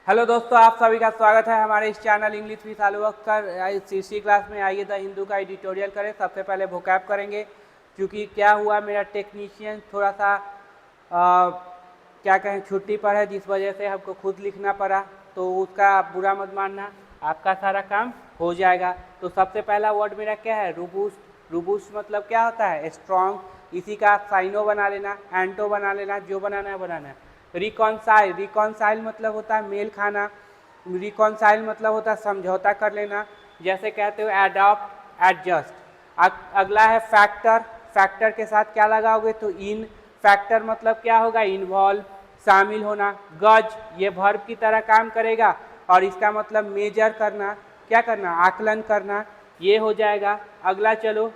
Hello दोस्तों, आप सभी का स्वागत है हमारे इस चैनल इंग्लिश विद आलू अख्तर इस इसी क्लास में। आइए द हिंदू का एडिटोरियल करें। सबसे पहले वोकैब करेंगे, क्योंकि क्या हुआ, मेरा टेक्नीशियन थोड़ा सा क्या कहें छुट्टी पर है, जिस वजह से हमको खुद लिखना पड़ा। तो उसका आप बुरा मत मानना, आपका सारा काम हो जाएगा। तो सबसे पहला वर्ड मेरा क्या है, रूबूस्ट। रूबूस्ट मतलब क्या होता है, स्ट्रॉन्ग। इसी का आप साइनो बना लेना, एंटो बना लेना, जो बनाना है बनाना है। रिकॉन्साइल, रिकॉन्साइल मतलब होता है मेल खाना। रिकॉन्साइल मतलब होता है समझौता कर लेना, जैसे कहते हो एडॉप्ट, एडजस्ट। अगला है फैक्टर। फैक्टर के साथ क्या लगाओगे, तो इन। फैक्टर मतलब क्या होगा, इन्वॉल्व, शामिल होना। गज, ये वर्ब की तरह काम करेगा और इसका मतलब मेजर करना, क्या करना, आकलन करना, ये हो जाएगा। अगला चलो,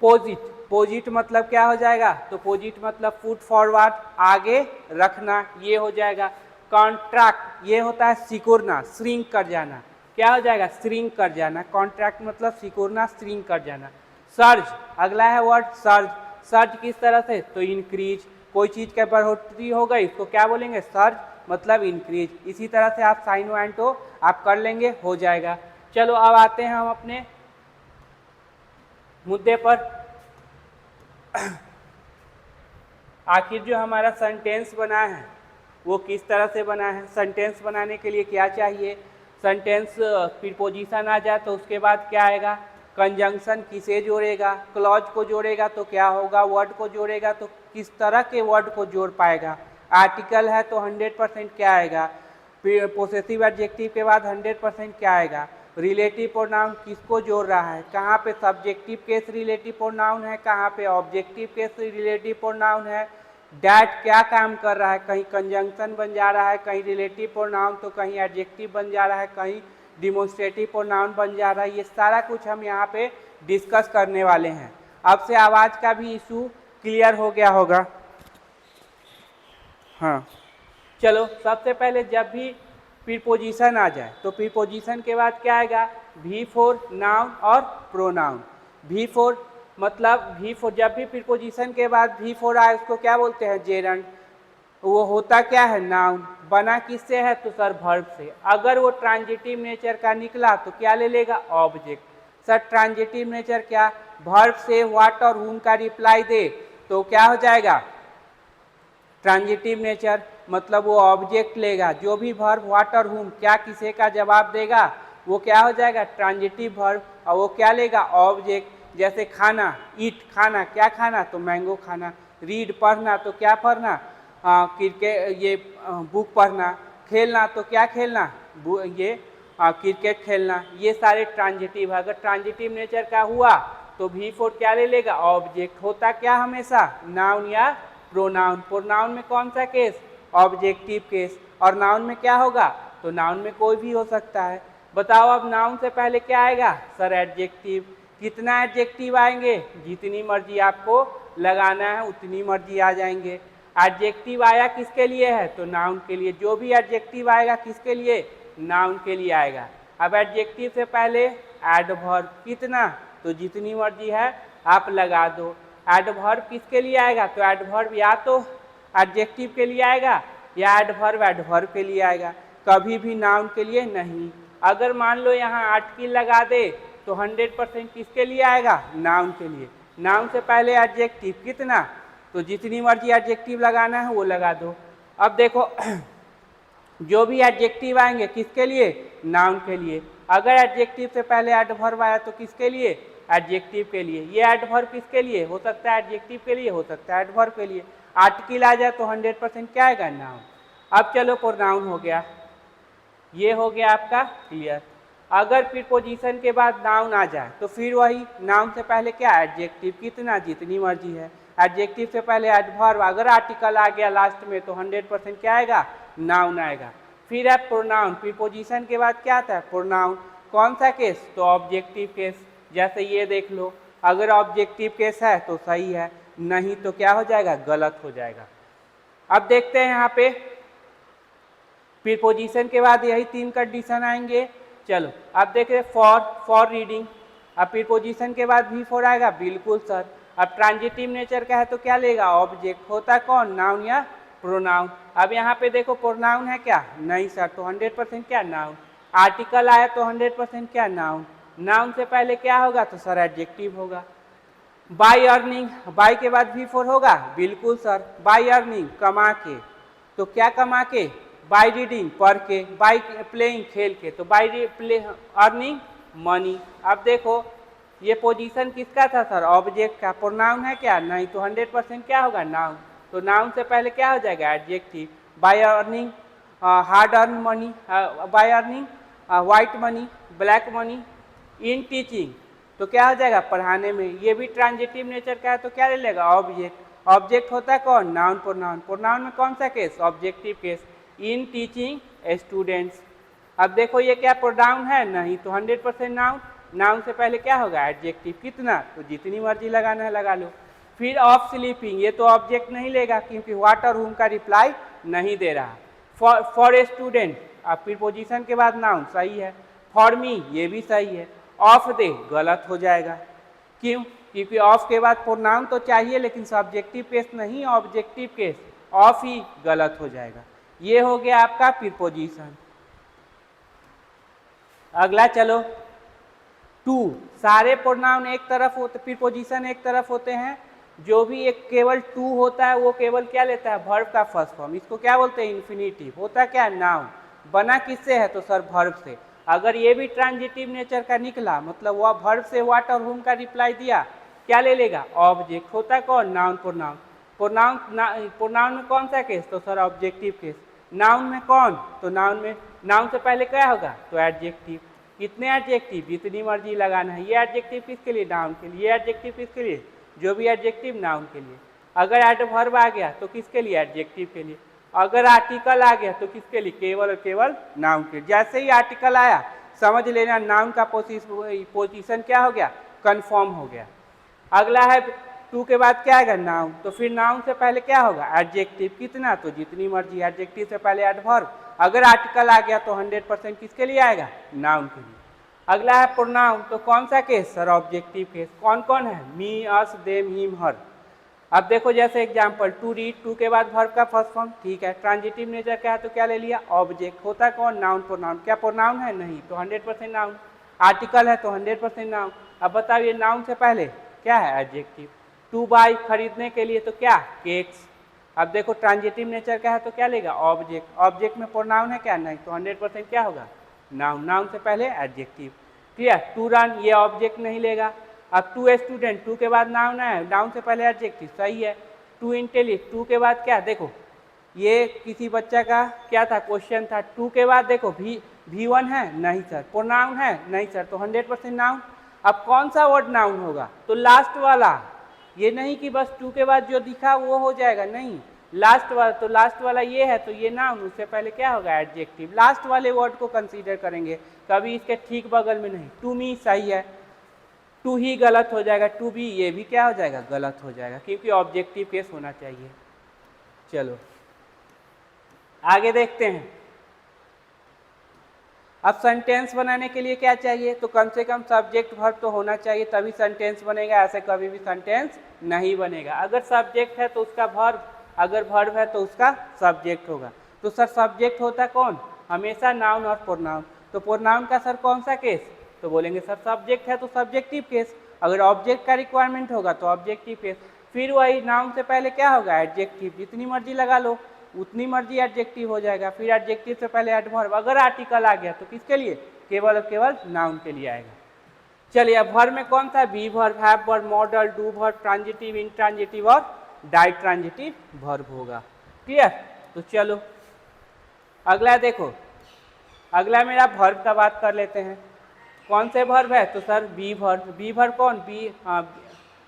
पोजिट। पोजिट मतलब क्या हो जाएगा, तो पोजिट मतलब फुट फॉरवर्ड, आगे रखना, ये हो जाएगा। कॉन्ट्रैक्ट, ये होता है सिकुड़ना, श्रिंक कर जाना, क्या हो जाएगा, श्रिंक कर जाना। कॉन्ट्रैक्ट मतलब सिकुड़ना, श्रिंक कर जाना। सर्ज, अगला है वर्ड सर्ज। सर्ज किस तरह से, तो इंक्रीज। कोई चीज के बढ़ोतरी हो गई, इसको क्या बोलेंगे, सर्ज मतलब इंक्रीज। इसी तरह से आप साइनो एंटो आप कर लेंगे, हो जाएगा। चलो अब आते हैं हम अपने मुद्दे पर। आखिर जो हमारा सेंटेंस बना है वो किस तरह से बना है। सेंटेंस बनाने के लिए क्या चाहिए, सेंटेंस प्रीपोजिशन आ जाए तो उसके बाद क्या आएगा, कंजंक्शन किसे जोड़ेगा, क्लॉज को जोड़ेगा तो क्या होगा, वर्ड को जोड़ेगा तो किस तरह के वर्ड को जोड़ पाएगा। आर्टिकल है तो 100% क्या आएगा, पोसेसिव एडजेक्टिव के बाद 100% क्या आएगा, रिलेटिव प्रोनाउन किसको जोड़ रहा है, कहाँ पे सब्जेक्टिव केस रिलेटिव प्रोनाउन है, कहाँ पे ऑब्जेक्टिव केस रिलेटिव प्रोनाउन है। डैट क्या काम कर रहा है, कहीं कंजंक्शन बन जा रहा है, कहीं रिलेटिव प्रोनाउन तो कहीं एडजेक्टिव बन जा रहा है, कहीं डिमोन्स्ट्रेटिव प्रोनाउन बन जा रहा है। ये सारा कुछ हम यहाँ पे डिस्कस करने वाले हैं। अब से आवाज़ का भी इशू क्लियर हो गया होगा। हाँ, चलो सबसे पहले जब भी प्रीपोजिशन आ जाए तो प्रीपोजिशन के बाद क्या आएगा, वी फोर नाउन और प्रोनाउन। वी फोर मतलब वी फोर, जब भी प्रीपोजिशन के बाद वी फोर आए उसको क्या बोलते हैं, जेरंड। वो होता क्या है, नाउन। बना किससे है, तो सर वर्ब से। अगर वो ट्रांजिटिव नेचर का निकला तो क्या ले लेगा, ऑब्जेक्ट। सर ट्रांजिटिव नेचर क्या, वर्ब से व्हाट और हुम का रिप्लाई दे तो क्या हो जाएगा, ट्रांजिटिव नेचर। मतलब वो ऑब्जेक्ट लेगा, जो भी वर्ब व्हाट और हुम क्या किसे का जवाब देगा वो क्या हो जाएगा, ट्रांजिटिव वर्ब। और वो क्या लेगा, ऑब्जेक्ट। जैसे खाना, ईट खाना, क्या खाना, तो मैंगो खाना। रीड पढ़ना, तो क्या पढ़ना, क्रिकेट, ये बुक पढ़ना। खेलना, तो क्या खेलना, ये क्रिकेट खेलना। ये सारे ट्रांजिटिव है। अगर ट्रांजिटिव नेचर का हुआ तो वी फोर क्या ले लेगा, ऑब्जेक्ट। होता क्या हमेशा, नाउन या प्रोनाउन। प्रोनाउन में कौन सा केस, ऑब्जेक्टिव केस। और नाउन में क्या होगा, तो नाउन में कोई भी हो सकता है। बताओ अब नाउन से पहले क्या आएगा, सर एडजेक्टिव। कितना एडजेक्टिव आएंगे, जितनी मर्जी आपको लगाना है उतनी मर्जी आ जाएंगे। एडजेक्टिव आया किसके लिए है, तो नाउन के लिए। जो भी एडजेक्टिव आएगा किसके लिए, नाउन के लिए आएगा। अब एडजेक्टिव से पहले एडवर्ब, कितना, तो जितनी मर्जी है आप लगा दो। एडवर्ब किसके लिए आएगा, तो एडवर्ब या तो एडजेक्टिव के लिए आएगा या एडवर्ब एडवर्ब के लिए आएगा, कभी भी नाउन के लिए नहीं। अगर मान लो यहाँ आर्टिकल लगा दे तो 100% किसके लिए आएगा, नाउन के लिए। नाउन से पहले एडजेक्टिव, कितना, तो जितनी मर्जी एडजेक्टिव लगाना है वो लगा दो। अब देखो जो भी एडजेक्टिव आएंगे किसके लिए, नाउन के लिए। अगर एडजेक्टिव से पहले एडवर्ब आया तो किसके लिए, एडजेक्टिव के लिए। ये एडवर्ब किसके लिए हो सकता है, एडजेक्टिव के लिए हो सकता है, एडवर्ब के लिए। आर्टिकल आ जाए तो 100% क्या आएगा, नाउन। अब चलो प्रोनाउन हो गया, ये हो गया आपका क्लियर। अगर प्रीपोजिशन के बाद नाउन आ जाए तो फिर वही, नाउन से पहले क्या, एडजेक्टिव, कितना, जितनी मर्जी है। एडजेक्टिव से पहले एडवर्ब, अगर आर्टिकल आ गया लास्ट में तो 100% क्या आएगा, नाउन आएगा। फिर है प्रोनाउन। प्रीपोजिशन के बाद क्या आता है, प्रोनाउन। कौन सा केस, तो ऑब्जेक्टिव केस। जैसे ये देख लो, अगर ऑब्जेक्टिव केस है तो सही है, नहीं तो क्या हो जाएगा, गलत हो जाएगा। अब देखते हैं यहाँ पे प्रीपोजिशन के बाद यही 3 कंडीशन आएंगे। चलो अब देखें फॉर रीडिंग। अब प्रीपोजिशन के बाद भी फोर आएगा, बिल्कुल सर। अब ट्रांजिटिव नेचर का है तो क्या लेगा, ऑब्जेक्ट। होता कौन, नाउन या प्रोनाउन। अब यहाँ पे देखो प्रोनाउन है क्या, नहीं सर, तो 100% क्या, नाउन। आर्टिकल आया तो 100% क्या, नाउन। नाउन से पहले क्या होगा, तो सर एडजेक्टिव होगा। बाय अर्निंग, बाय के बाद V4 होगा, बिल्कुल सर। बाय अर्निंग, कमा के, तो क्या कमा के, बाय रीडिंग, पढ़ के, बाय प्लेइंग, खेल के, तो बाय अर्निंग मनी। अब देखो ये पोजीशन किसका था सर, ऑब्जेक्ट का। प्रोनाउन है क्या, नहीं, तो 100% क्या होगा, नाउन। तो नाउन से पहले क्या हो जाएगा, adjective. By earning hard earn money, by earning white money, black money, in teaching, तो क्या हो जाएगा, पढ़ाने में। ये भी ट्रांजिटिव नेचर का है, तो क्या ले लेगा, ऑब्जेक्ट। ऑब्जेक्ट होता है कौन, नाउन प्रोनाउन। प्रोनाउन में कौन सा case, objective case. In teaching students. अब देखो ये क्या प्रोनाउन है, नहीं, तो 100% नाउन। नाउन से पहले क्या होगा, एडजेक्टिव। कितना, तो जितनी मर्जी लगाना है लगा लो। फिर ऑफ स्लीपिंग, ये तो ऑब्जेक्ट नहीं लेगा क्योंकि व्हाट और whom का रिप्लाई नहीं दे रहा। फॉर ए स्टूडेंट, अब प्रीपोजिशन के बाद नाउन, सही है। फॉर मी, ये भी सही है। ऑफ दे, गलत हो जाएगा। क्यों, क्योंकि ऑफ के बाद प्रोनाउन तो चाहिए लेकिन सब्जेक्टिव केस नहीं, ऑब्जेक्टिव केस। ऑफ ही गलत हो जाएगा। ये हो गया आपका प्रीपोजिशन। अगला चलो, टू। सारे प्रोनाउन एक तरफ होते, प्रीपोजिशन एक तरफ होते हैं। जो भी एक केवल टू होता है वो केवल क्या लेता है, वर्ब का फर्स्ट फॉर्म। इसको क्या बोलते हैं, इन्फिनिटिव। होता क्या, नाउन। बना किससे है, तो सर वर्ब से। अगर ये भी ट्रांजिटिव नेचर का निकला, मतलब वह वर्ब से व्हाट और whom का रिप्लाई दिया, क्या ले लेगा, ऑब्जेक्ट। होता कौन, नाउन प्रोनाउन। प्रोनाउन में कौन सा केस, तो सर ऑब्जेक्टिव केस। नाउन में कौन, तो नाउन में, नाउन से पहले क्या होगा, तो एडजेक्टिव। कितने एडजेक्टिव, जितनी मर्जी लगाना है। ये एडजेक्टिव किसके लिए, नाउन के लिए। ये एडजेक्टिव किसके लिए, जो भी एडजेक्टिव नाउन के लिए। अगर एडवर्ब आ गया तो किसके लिए, एडजेक्टिव के लिए। अगर आर्टिकल आ गया तो किसके लिए, केवल और केवल नाउन के। जैसे ही आर्टिकल आया समझ लेना नाउन का पोजीशन क्या हो गया, कंफर्म हो गया। अगला है टू के बाद क्या आएगा, नाउन। तो फिर नाउन से पहले क्या होगा, एडजेक्टिव। कितना, तो जितनी मर्जी। एडजेक्टिव से पहले एडवर्ब। अगर आर्टिकल आ गया तो 100% किसके लिए आएगा, नाउन के लिए। अगला है प्रोनाउन, तो कौन सा केस, सर ऑब्जेक्टिव केस। कौन कौन है, मी, अस, देम, हिम, हर। अब देखो जैसे एग्जांपल, टू रीड, टू के बाद वर्ब का फर्स्ट फॉर्म, ठीक है। ट्रांजिटिव नेचर क्या है, तो क्या ले लिया, ऑब्जेक्ट। होता कौन, नाउन प्रोनाउन। क्या प्रोनाउन है, नहीं, तो 100% नाउन। आर्टिकल है तो 100% नाउन। अब बताओ ये नाउन से पहले क्या है, एडजेक्टिव। टू बाई, खरीदने के लिए, तो क्या, केक्स। अब देखो ट्रांजिटिव नेचर का है तो क्या लेगा, ऑब्जेक्ट। ऑब्जेक्ट में प्रोनाउन है क्या, नहीं, तो 100% क्या होगा, नाउन। नाउन से पहले एडजेक्टिव। क्लियर। टू रन, ये ऑब्जेक्ट नहीं लेगा। अब टू स्टूडेंट, टू के बाद नाउन है, नाउन से पहले एडजेक्टिव, सही है। टू इंटेलिजेंट, टू के बाद क्या, देखो ये किसी बच्चा का क्या था, क्वेश्चन था। टू के बाद देखो V1 है, नहीं सर। प्रोनाउन है, नहीं सर, तो 100% नाउन। अब कौन सा वर्ड नाउन होगा, तो लास्ट वाला। ये नहीं कि बस टू के बाद जो दिखा वो हो जाएगा, नहीं, लास्ट वाला। तो लास्ट वाला ये है तो ये नाउन, उससे पहले क्या होगा, एडजेक्टिव। लास्ट वाले वर्ड को कंसीडर करेंगे, कभी इसके ठीक बगल में नहीं। टू मी सही है, टू ही गलत हो जाएगा। टू बी, ये भी क्या हो जाएगा, गलत हो जाएगा, क्योंकि ऑब्जेक्टिव केस होना चाहिए। चलो आगे देखते हैं। अब सेंटेंस बनाने के लिए क्या चाहिए, तो कम से कम सब्जेक्ट वर्ब तो होना चाहिए, तभी सेंटेंस बनेगा। ऐसे कभी भी सेंटेंस नहीं बनेगा। अगर सब्जेक्ट है तो उसका वर्ब, अगर वर्ब है तो उसका सब्जेक्ट होगा। तो सर सब्जेक्ट होता कौन, हमेशा नाउन और प्रोनाउन। तो प्रोनाउन का सर कौन सा केस, तो बोलेंगे सर सब्जेक्ट है तो सब्जेक्टिव केस। अगर ऑब्जेक्ट का रिक्वायरमेंट होगा तो ऑब्जेक्टिव केस। फिर वही नाउन से पहले क्या होगा, एडजेक्टिव। जितनी मर्जी लगा लो, उतनी मर्जी एडजेक्टिव हो जाएगा। फिर एडजेक्टिव से पहले एडवर्ब। अगर आर्टिकल आ गया तो किसके लिए, केवल और केवल नाउन के लिए आएगा। चलिए अब वर्ब में कौन सा, be verb, have verb, modal, do verb, transitive, intransitive और डाई ट्रांजिटिव वर्ब होगा। क्लियर। तो चलो अगला देखो, अगला मेरा वर्ब का बात कर लेते हैं। कौन से वर्ब है, तो sir be verb. Be verb कौन, be,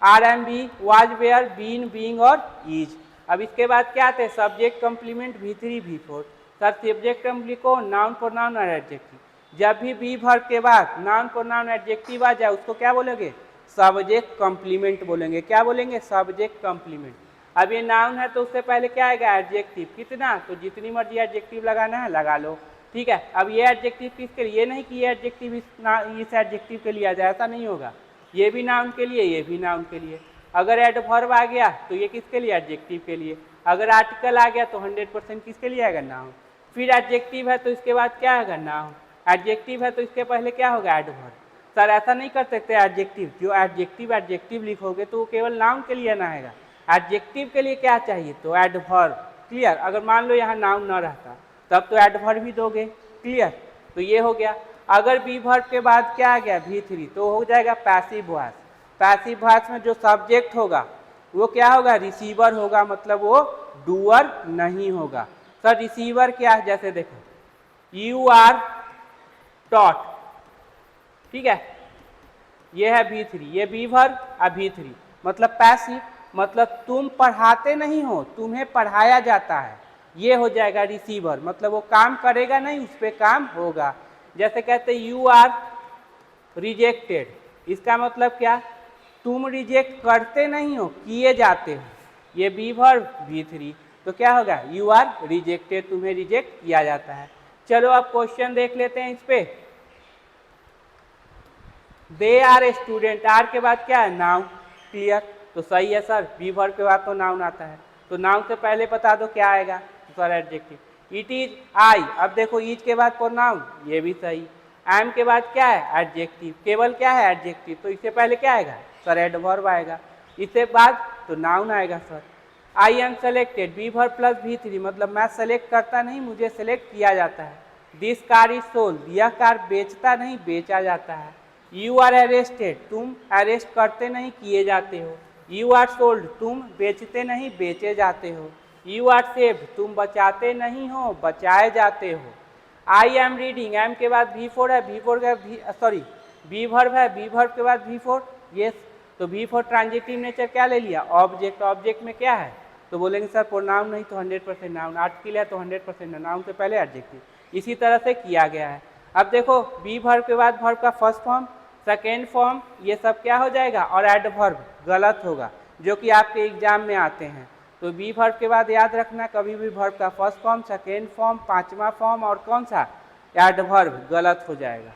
are am be, was, were, been, being और इज। अब इसके बाद क्या आते हैं, subject complement, V3 V4। Sir subject complement को नाउन प्रोनाउन और एडजेक्टिव। जब भी बी वर्ब के बाद नाउन प्रोनाउन एडजेक्टिव आ जाए उसको क्या बोलेंगे, सब्जेक्ट कंप्लीमेंट बोलेंगे। क्या बोलेंगे, सब्जेक्ट कंप्लीमेंट। अब ये नाउन है तो उससे पहले क्या आएगा, एडजेक्टिव। कितना, तो जितनी मर्जी एडजेक्टिव लगाना है लगा लो। ठीक है। अब ये एडजेक्टिव किसके लिए, ये नहीं कि ये एडजेक्टिव इस एडजेक्टिव के लिए आ जाए, ऐसा नहीं होगा। ये भी नाउन के लिए, ये भी नाउन के लिए। अगर एडवर्ब आ गया तो ये किसके लिए, एडजेक्टिव के लिए। अगर आर्टिकल आ गया तो 100% किसके लिए आएगा, नाउन। फिर एडजेक्टिव है तो इसके बाद क्या आएगा, नाउन। एडजेक्टिव है तो इसके पहले क्या होगा, एडवर्ब। सर ऐसा नहीं कर सकते एडजेक्टिव, जो एडजेक्टिव लिखोगे तो वो केवल नाउन के लिए ना आएगा, एडजेक्टिव के लिए क्या चाहिए, तो एडवर्ब। क्लियर। अगर मान लो यहाँ नाउन ना रहता तब तो एडवर्ब ही दोगे। क्लियर। तो ये हो गया। अगर बी वर्ब के बाद क्या आ गया, V3, तो हो जाएगा पैसिव वॉइस। पैसिव वॉइस में जो सब्जेक्ट होगा वो क्या होगा, रिसीवर होगा, मतलब वो डूअर नहीं होगा। सर रिसीवर क्या है, जैसे देखो यू आर टॉट, ठीक है, ये है V3, ये बी वर्ब और V3 मतलब पैसिव, मतलब तुम पढ़ाते नहीं हो, तुम्हें पढ़ाया जाता है, ये हो जाएगा रिसीवर, मतलब वो काम करेगा नहीं, उस पर काम होगा। जैसे कहते यू आर रिजेक्टेड, इसका मतलब क्या, तुम रिजेक्ट करते नहीं हो, किए जाते हो, ये बी वर्ब V3, तो क्या होगा, यू आर रिजेक्टेड, तुम्हें रिजेक्ट किया जाता है। चलो अब क्वेश्चन देख लेते हैं इस पे। दे आर स्टूडेंट, आर के बाद क्या है, नाउन। क्लियर। तो सही है सर, बी वर्ब के बाद तो नाउन आता है, तो नाउन से पहले बता दो क्या आएगा, तो sir adjective. It is I, अब देखो इज के बाद प्रोनाउन, ये भी सही। एम के बाद क्या है, एडजेक्टिव, केवल क्या है, एडजेक्टिव, तो इससे पहले क्या आएगा, सर एडवर्ब आएगा, इससे बाद तो नाउन आएगा sir. I am selected, be verb plus V3, मतलब मैं सेलेक्ट करता नहीं, मुझे सेलेक्ट किया जाता है। दिस कार इज सोल्ड, यह कार बेचता नहीं, बेचा जाता है। यू आर अरेस्टेड, तुम अरेस्ट करते नहीं, किए जाते हो। यू आर सोल्ड, तुम बेचते नहीं, बेचे जाते हो। यू आर सेव्ड, तुम बचाते नहीं हो, बचाए जाते हो। आई एम रीडिंग, एम के बाद V4 है, V4 का सॉरी बी वर्ब है, बी वर्ब के बाद V4, यस, तो V4 ट्रांजिटिव नेचर क्या ले लिया, ऑब्जेक्ट। ऑब्जेक्ट में क्या है, तो बोलेंगे सर प्रोनाउन नहीं तो 100% नाउन, आर्टिकल है तो 100% नाउन से पहले एडजेक्टिव, इसी तरह से किया गया है। अब देखो बी वर्ब के बाद वर्ब का फर्स्ट फॉर्म, सेकेंड फॉर्म, ये सब क्या हो जाएगा, और एडवर्ब गलत होगा, जो कि आपके एग्जाम में आते हैं। तो बी वर्ब के बाद याद रखना, कभी भी वर्ब का फर्स्ट फॉर्म, सेकेंड फॉर्म, पांचवा फॉर्म और कौन सा, एडवर्ब गलत हो जाएगा।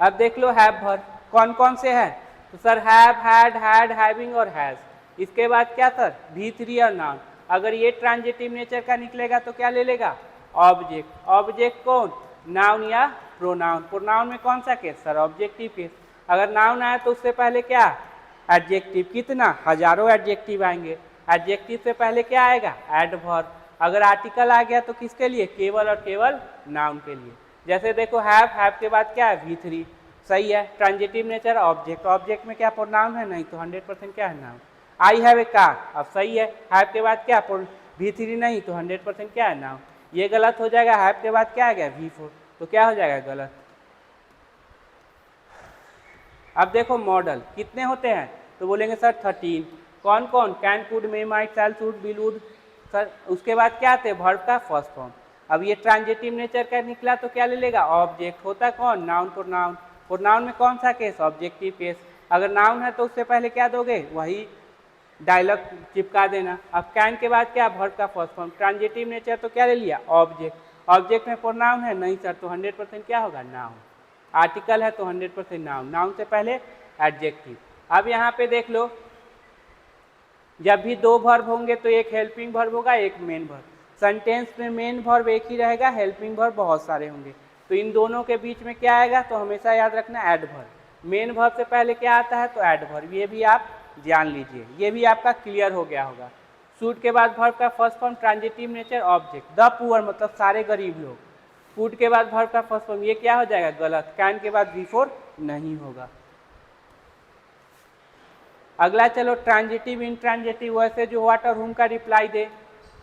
अब देख लो हैव वर्ब कौन कौन से हैं, तो sir have, had, had, having और हैज। इसके बाद क्या सर, V3 और नाउन। अगर ये ट्रांजिटिव नेचर का निकलेगा तो क्या ले लेगा, ऑब्जेक्ट। ऑब्जेक्ट कौन, नाउन या प्रोनाउन। प्रोनाउन में कौन सा केस, सर ऑब्जेक्टिव केस। अगर नाउन आया तो उससे पहले क्या, एडजेक्टिव, कितना, हजारों एडजेक्टिव आएंगे। एडजेक्टिव से पहले क्या आएगा, एडवर्ब। अगर आर्टिकल आ गया तो किसके लिए, केवल और केवल नाउन के लिए। जैसे देखो हैव के बाद क्या है, V3, सही है। ट्रांजिटिव नेचर ऑब्जेक्ट, ऑब्जेक्ट में क्या प्रोनाउन है, नहीं तो 100% क्या है, noun. I have a car, अब सही है, हैव के बाद क्या, V3 नहीं तो 100% क्या है, नाउन। ये गलत हो जाएगा, हैव के बाद क्या आ गया, V4, तो क्या हो जाएगा, गलत। अब देखो मॉडल कितने होते हैं, तो बोलेंगे सर 13। कौन कौन, can, could, may, might, shall, should, will, would, sir उसके बाद क्या आते हैं, वर्ब का फर्स्ट फॉर्म। अब ये ट्रांजिटिव नेचर का निकला तो क्या ले लेगा, ऑब्जेक्ट। होता कौन, नाउन, प्रोनाउन। प्रोनाउन में कौन सा केस, ऑब्जेक्टिव केस। अगर नाउन है तो उससे पहले क्या दोगे, वही डायलॉग चिपका देना। अब कैन के बाद क्या, वर्ब का फर्स्ट फॉर्म। ट्रांजिटिव नेचर तो क्या ले लिया, ऑब्जेक्ट। ऑब्जेक्ट में प्रोनाउन है, नहीं सर, तो 100% क्या होगा, नाउन। आर्टिकल है तो 100% नाउन, नाउन से पहले एडजेक्टिव। अब यहाँ पे देख लो, जब भी दो वर्ब होंगे तो एक हेल्पिंग वर्ब होगा, एक मेन वर्ब। सेंटेंस में मेन वर्ब एक ही रहेगा, हेल्पिंग वर्ब बहुत सारे होंगे, तो इन दोनों के बीच में क्या आएगा, तो हमेशा याद रखना एडवर्ब। मेन वर्ब से पहले क्या आता है, तो एडवर्ब, ये भी आप जान लीजिए, ये भी आपका क्लियर हो गया होगा। शूड के बाद वर्ब का first form, transitive nature, object. The poor मतलब सारे गरीब लोग। फूड के बाद वर्ब का फर्स्ट फॉर्म, ये क्या हो जाएगा, गलत। कैन के बाद V4 नहीं होगा। अगला चलो ट्रांजिटिव, इंट्रांजिटिव, वैसे जो व्हाट और हुम का रिप्लाई दे,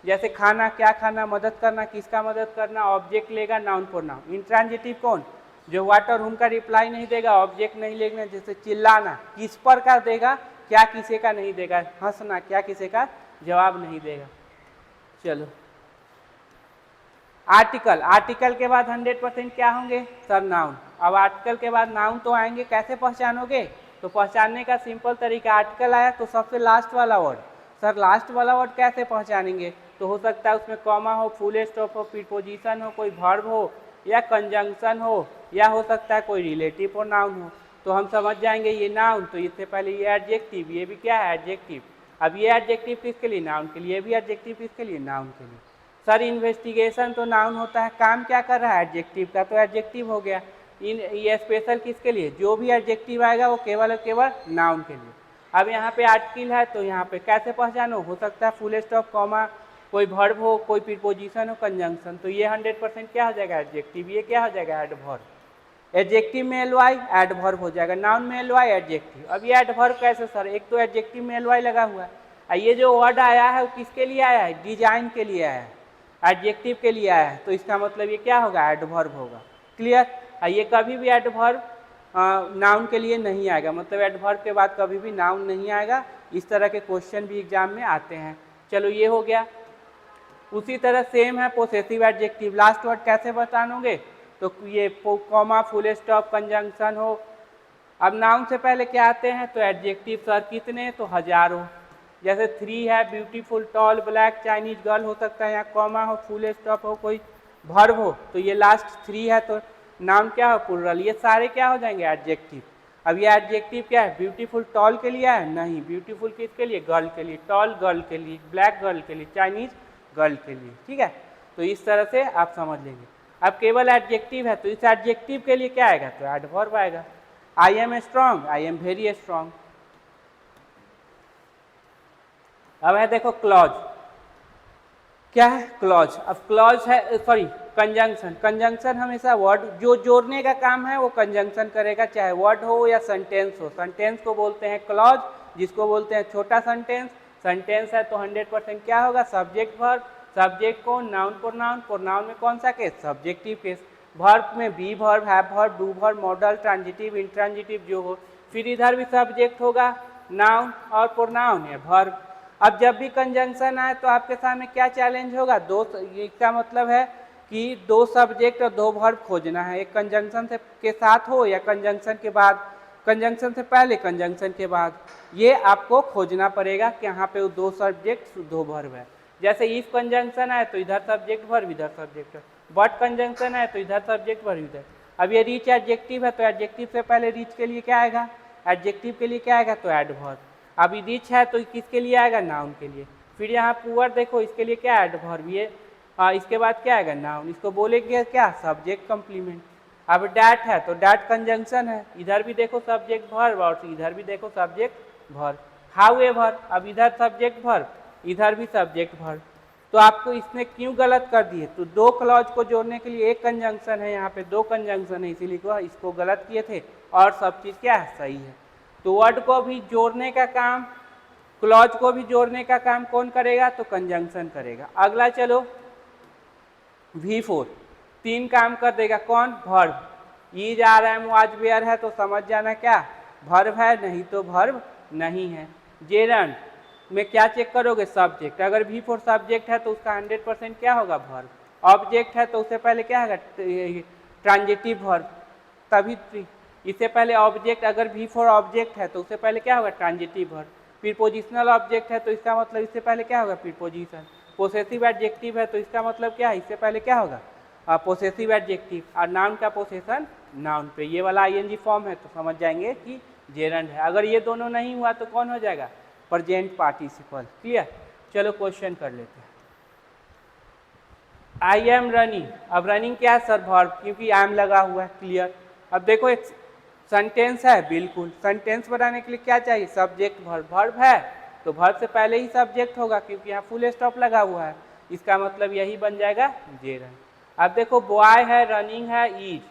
जैसे खाना, क्या खाना, मदद करना, किसका मदद करना, ऑब्जेक्ट लेगा, नाउन प्रोनाउन। इंट्रांजिटिव कौन, जो व्हाट और हुम का रिप्लाई नहीं देगा, ऑब्जेक्ट नहीं लेगा, जैसे चिल्लाना, किस पर का देगा, क्या किसी का नहीं देगा। हंसना, क्या किसी का जवाब नहीं देगा। चलो आर्टिकल, आर्टिकल के बाद 100% क्या होंगे, सर नाउन। अब आर्टिकल के बाद नाउन तो आएंगे, कैसे पहचानोगे, तो पहचानने का सिंपल तरीका, आर्टिकल आया तो सबसे लास्ट वाला वर्ड। सर लास्ट वाला वर्ड कैसे पहचानेंगे, तो हो सकता है उसमें कॉमा हो, फुल स्टॉप हो, प्रीपोजिशन हो, कोई वर्ब हो, या कंजंक्शन हो, या हो सकता है कोई रिलेटिव प्रोनाउन हो। तो हम समझ जाएंगे ये नाउन, तो इससे पहले ये एडजेक्टिव, ये भी क्या है एडजेक्टिव। अब ये एडजेक्टिव किसके लिए, नाउन के लिए, ये भी एडजेक्टिव किसके लिए, नाउन के लिए। सर इन्वेस्टिगेशन तो नाउन होता है, काम क्या कर रहा है एडजेक्टिव का, तो एडजेक्टिव हो गया। ये स्पेशल किसके लिए, जो भी एडजेक्टिव आएगा वो केवल और केवल नाउन के लिए। अब यहाँ पे आर्टिकल है तो यहाँ पे कैसे पहचानो, हो सकता है फुल स्टॉप कॉमा, कोई वर्ब हो, कोई प्रीपोजिशन हो, कंजंक्शन, तो ये 100% क्या हो जाएगा एडजेक्टिव, ये क्या हो जाएगा एडवर्ब। एडजेक्टिव में एल वाई एडवर्ब हो जाएगा, नाउन में एल वाई एडजेक्टिव। अब ये एडवर्ब कैसे सर, एक तो एडजेक्टिव में एल वाई लगा हुआ है, ये जो वर्ड आया है वो किसके लिए आया है, डिजाइन के लिए आया है, एडजेक्टिव के लिए आया है, तो इसका मतलब ये क्या होगा एडवर्ब होगा। क्लियर। ये कभी भी एडवर्ब नाउन के लिए नहीं आएगा, मतलब एडवर्ब के बाद कभी भी नाउन नहीं आएगा। इस तरह के क्वेश्चन भी एग्जाम में आते हैं। चलो ये हो गया। उसी तरह सेम है पोसेसिव एडजेक्टिव, लास्ट वर्ड कैसे बताओगे, तो ये कॉमा फुल स्टॉप कंजंक्शन हो। अब नाउन से पहले क्या आते हैं, तो एडजेक्टिव सर कितने, तो हजारों। जैसे 3 है, beautiful, tall, black, Chinese girl हो सकता है, यहाँ कॉमा हो, फुल स्टॉप हो, कोई वर्ब हो, तो ये लास्ट 3 है तो नाउन क्या हो प्लुरल, ये सारे क्या हो जाएंगे एडजेक्टिव। अब ये एडजेक्टिव क्या है, ब्यूटीफुल टॉल के लिए है, नहीं, ब्यूटीफुल किसके लिए, गर्ल के लिए, टॉल गर्ल के लिए, ब्लैक गर्ल के लिए, चाइनीज गर्ल के लिए। ठीक है, तो इस तरह से आप समझ लेंगे। अब केवल एडजेक्टिव है तो इस एडजेक्टिव के लिए क्या आएगा, तो एडवर्ब आएगा। I am strong, I am very strong. अब है देखो क्लॉज, क्या है क्लॉज। अब क्लॉज है सॉरी कंजंक्शन। कंजंक्शन हमेशा वर्ड जो जोड़ने का काम है वो कंजंक्शन करेगा, चाहे वर्ड हो या सेंटेंस हो। सेंटेंस को बोलते हैं क्लॉज, जिसको बोलते हैं छोटा सेंटेंस। सेंटेंस है तो 100% क्या होगा सब्जेक्ट वर्ब, सब्जेक्ट कौन, नाउन प्रोनाउन, प्रोनाउन में कौन सा केस, सब्जेक्टिव केस। वर्ब में be verb, have verb, do verb, modal, transitive, intransitive जो हो। फिर इधर भी सब्जेक्ट होगा, नाउन और प्रोनाउन या वर्ब। अब जब भी कंजंक्शन आए तो आपके सामने क्या चैलेंज होगा, दो, इसका मतलब है कि 2 सब्जेक्ट और 2 वर्ब खोजना है, एक कंजंक्शन से के साथ हो या कंजंक्शन के बाद, कंजंक्शन से पहले, कंजंक्शन के बाद, ये आपको खोजना पड़ेगा कि यहाँ पे 2 सब्जेक्ट 2 वर्ब है। जैसे इफ कंजंक्शन आए तो इधर सब्जेक्ट वर्ब, इधर सब्जेक्ट वर्ब, बट कंजंक्शन आए तो इधर सब्जेक्ट वर्ब, इधर। अब ये रीच एडजेक्टिव है तो एडजेक्टिव से पहले रीच के लिए क्या आएगा, एडजेक्टिव के लिए क्या आएगा, तो एडवर्ब। अब रिच है तो किसके लिए आएगा, नाउन के लिए। फिर यहाँ पुअर देखो, इसके लिए क्या एडवर्ब, ये इसके बाद क्या आएगा, नाउन। इसको बोलेंगे क्या, सब्जेक्ट कंप्लीमेंट। अब डैट है तो डैट कंजंक्शन है, इधर भी देखो सब्जेक्ट वर्ब और इधर भी देखो सब्जेक्ट वर्ब। हाउएवर, अब इधर सब्जेक्ट वर्ब, इधर भी सब्जेक्ट वर्ब। तो आपको इसने क्यों गलत कर दिए, तो 2 क्लॉज को जोड़ने के लिए एक कंजंक्शन है, यहाँ पे 2 कंजंक्शन है, इसीलिए इसको गलत किए थे, और सब चीज़ क्या है, सही है। तो वर्ड को भी जोड़ने का काम, क्लॉज को भी जोड़ने का काम कौन करेगा, तो कंजंक्शन करेगा। अगला चलो V4, 3 काम कर देगा, कौन, वर्ब। ईज आ रहा है, वाज वेयर है तो समझ जाना क्या वर्ब है, नहीं तो वर्ब नहीं है। जेरंड में क्या चेक करोगे, सब्जेक्ट। अगर V4 सब्जेक्ट है तो उसका 100% क्या होगा, वर्ब। ऑब्जेक्ट है तो उससे पहले क्या होगा, ट्रांजिटिव वर्ब, तभी इससे पहले ऑब्जेक्ट, अगर V4 ऑब्जेक्ट है तो उससे पहले क्या होगा, ट्रांजिटिव वर्ब। प्रीपोजिशनल ऑब्जेक्ट है तो इसका मतलब इससे पहले क्या होगा, प्रीपोजिशन। पोसेसिव एडजेक्टिव है तो इसका मतलब क्या है, इससे पहले क्या होगा, पोसेसिव एडजेक्टिव। और नाउन का पोसेशन नाउन पे, ये वाला ING फॉर्म है तो समझ जाएंगे कि जेरंड है। अगर ये दोनों नहीं हुआ तो कौन हो जाएगा, प्रेजेंट पार्टिसिपल। क्लियर। चलो क्वेश्चन कर लेते हैं। आई एम रनिंग, अब रनिंग क्या है सर, वर्ब, क्योंकि आई एम लगा हुआ है। क्लियर। अब देखो एक सेंटेंस है, बिल्कुल सेंटेंस बनाने के लिए क्या चाहिए, सब्जेक्ट वर्ब। वर्ब है तो वर्ब से पहले ही सब्जेक्ट होगा, क्योंकि यहाँ फुल स्टॉप लगा हुआ है, इसका मतलब यही बन जाएगा जेरंड। अब देखो बॉय है, रनिंग है, ईज।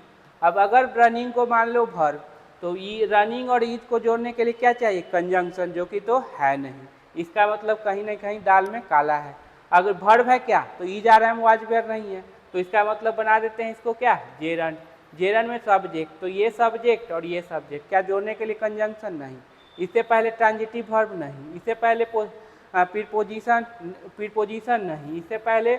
अब अगर रनिंग को मान लो वर्ब, तो रनिंग और ईज को जोड़ने के लिए क्या चाहिए, कंजंक्शन, जो कि तो है नहीं, इसका मतलब कहीं ना कहीं दाल में काला है। अगर वर्ब है क्या, तो ईज आ रहा है, वाज वेयर नहीं है, तो इसका मतलब बना देते हैं इसको क्या, जेरंड। जेरंड में सब्जेक्ट, तो ये सब्जेक्ट और ये सब्जेक्ट, क्या जोड़ने के लिए कंजंक्शन नहीं, इससे पहले ट्रांजिटिव वर्ब नहीं, इससे पहले प्रीपोजिशन नहीं, इससे पहले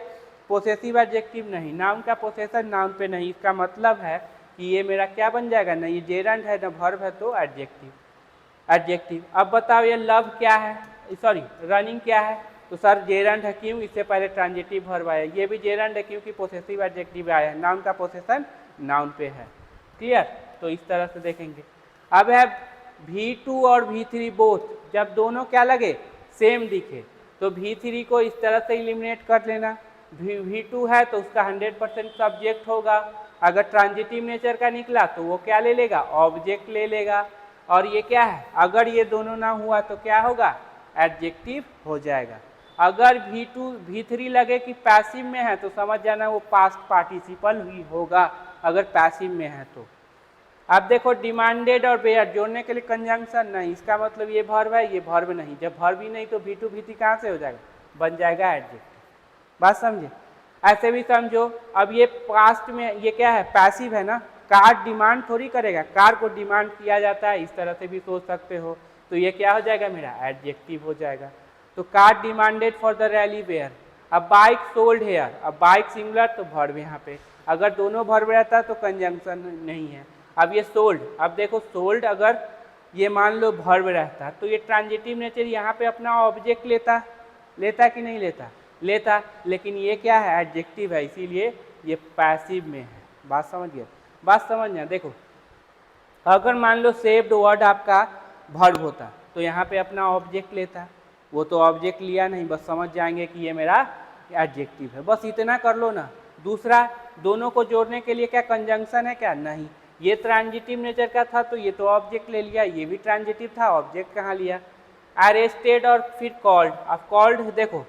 पोसेसिव एडजेक्टिव नहीं, नाउन का पोसेशन नाउन पे नहीं। इसका मतलब है कि ये मेरा क्या बन जाएगा, ना ये जेरंड है ना वर्ब है, तो एडजेक्टिव। एडजेक्टिव। अब बताओ ये लव क्या है, सॉरी रनिंग क्या है, तो सर जेरंड है, क्यों, इससे पहले ट्रांजिटिव वर्ब आया। ये भी जेरंड है क्योंकि पोसेसिव एडजेक्टिव आया है, नाउन का पोसेशन नाउन पे है। क्लियर। तो इस तरह से देखेंगे। अब है V2 और V3 बोथ, जब दोनों क्या लगे सेम दिखे तो V3 को इस तरह से इलिमिनेट कर लेना। V2 है तो उसका 100% सब्जेक्ट होगा, अगर ट्रांजिटिव नेचर का निकला तो वो क्या ले लेगा, ऑब्जेक्ट ले लेगा। और ये क्या है, अगर ये दोनों ना हुआ तो क्या होगा, एडजेक्टिव हो जाएगा। अगर V2 V3 लगे कि पैसिव में है तो समझ जाना वो पास्ट पार्टिसिपल ही होगा, अगर पैसिव में है तो। अब देखो डिमांडेड और बेयर जोड़ने के लिए कंजंक्शन नहीं, इसका मतलब ये वर्ब है, ये वर्ब नहीं। जब वर्ब ही नहीं तो V2 V3 कहाँ से हो जाएगा, बन जाएगा एडजेक्टिव। बात समझे। ऐसे भी समझो, अब ये पास्ट में ये क्या है, पैसिव है ना, कार डिमांड थोड़ी करेगा, कार को डिमांड किया जाता है, इस तरह से भी सोच सकते हो। तो ये क्या हो जाएगा मेरा, एडजेक्टिव हो जाएगा। तो car demanded for the rally were. अब बाइक सोल्ड हेयर, अब बाइक सिंगुलर तो वर्ब यहाँ पे, अगर दोनों वर्ब रहता तो कंजंक्शन नहीं है। अब ये सोल्ड, अब देखो सोल्ड अगर ये मान लो वर्ब रहता तो ये ट्रांजिटिव नेचर यहाँ पे अपना ऑब्जेक्ट लेता कि नहीं लेता, लेकिन ये क्या है, एडजेक्टिव है, इसीलिए ये पैसिव में है। बात समझ गए, बात समझना। देखो अगर मान लो सेव्ड वर्ड आपका वर्ब होता तो यहाँ पे अपना ऑब्जेक्ट लेता, वो तो ऑब्जेक्ट लिया नहीं, बस समझ जाएंगे कि ये मेरा एडजेक्टिव है, बस इतना कर लो ना। दूसरा, दोनों को जोड़ने के लिए क्या कंजंक्शन है क्या, नहीं। ये ट्रांजिटिव नेचर का था तो ये तो ऑब्जेक्ट ले लिया, ये भी ट्रांजिटिव था, ऑब्जेक्ट कहाँ लिया। अरेस्टेड और फिर कॉल्ड, अब कॉल्ड देखो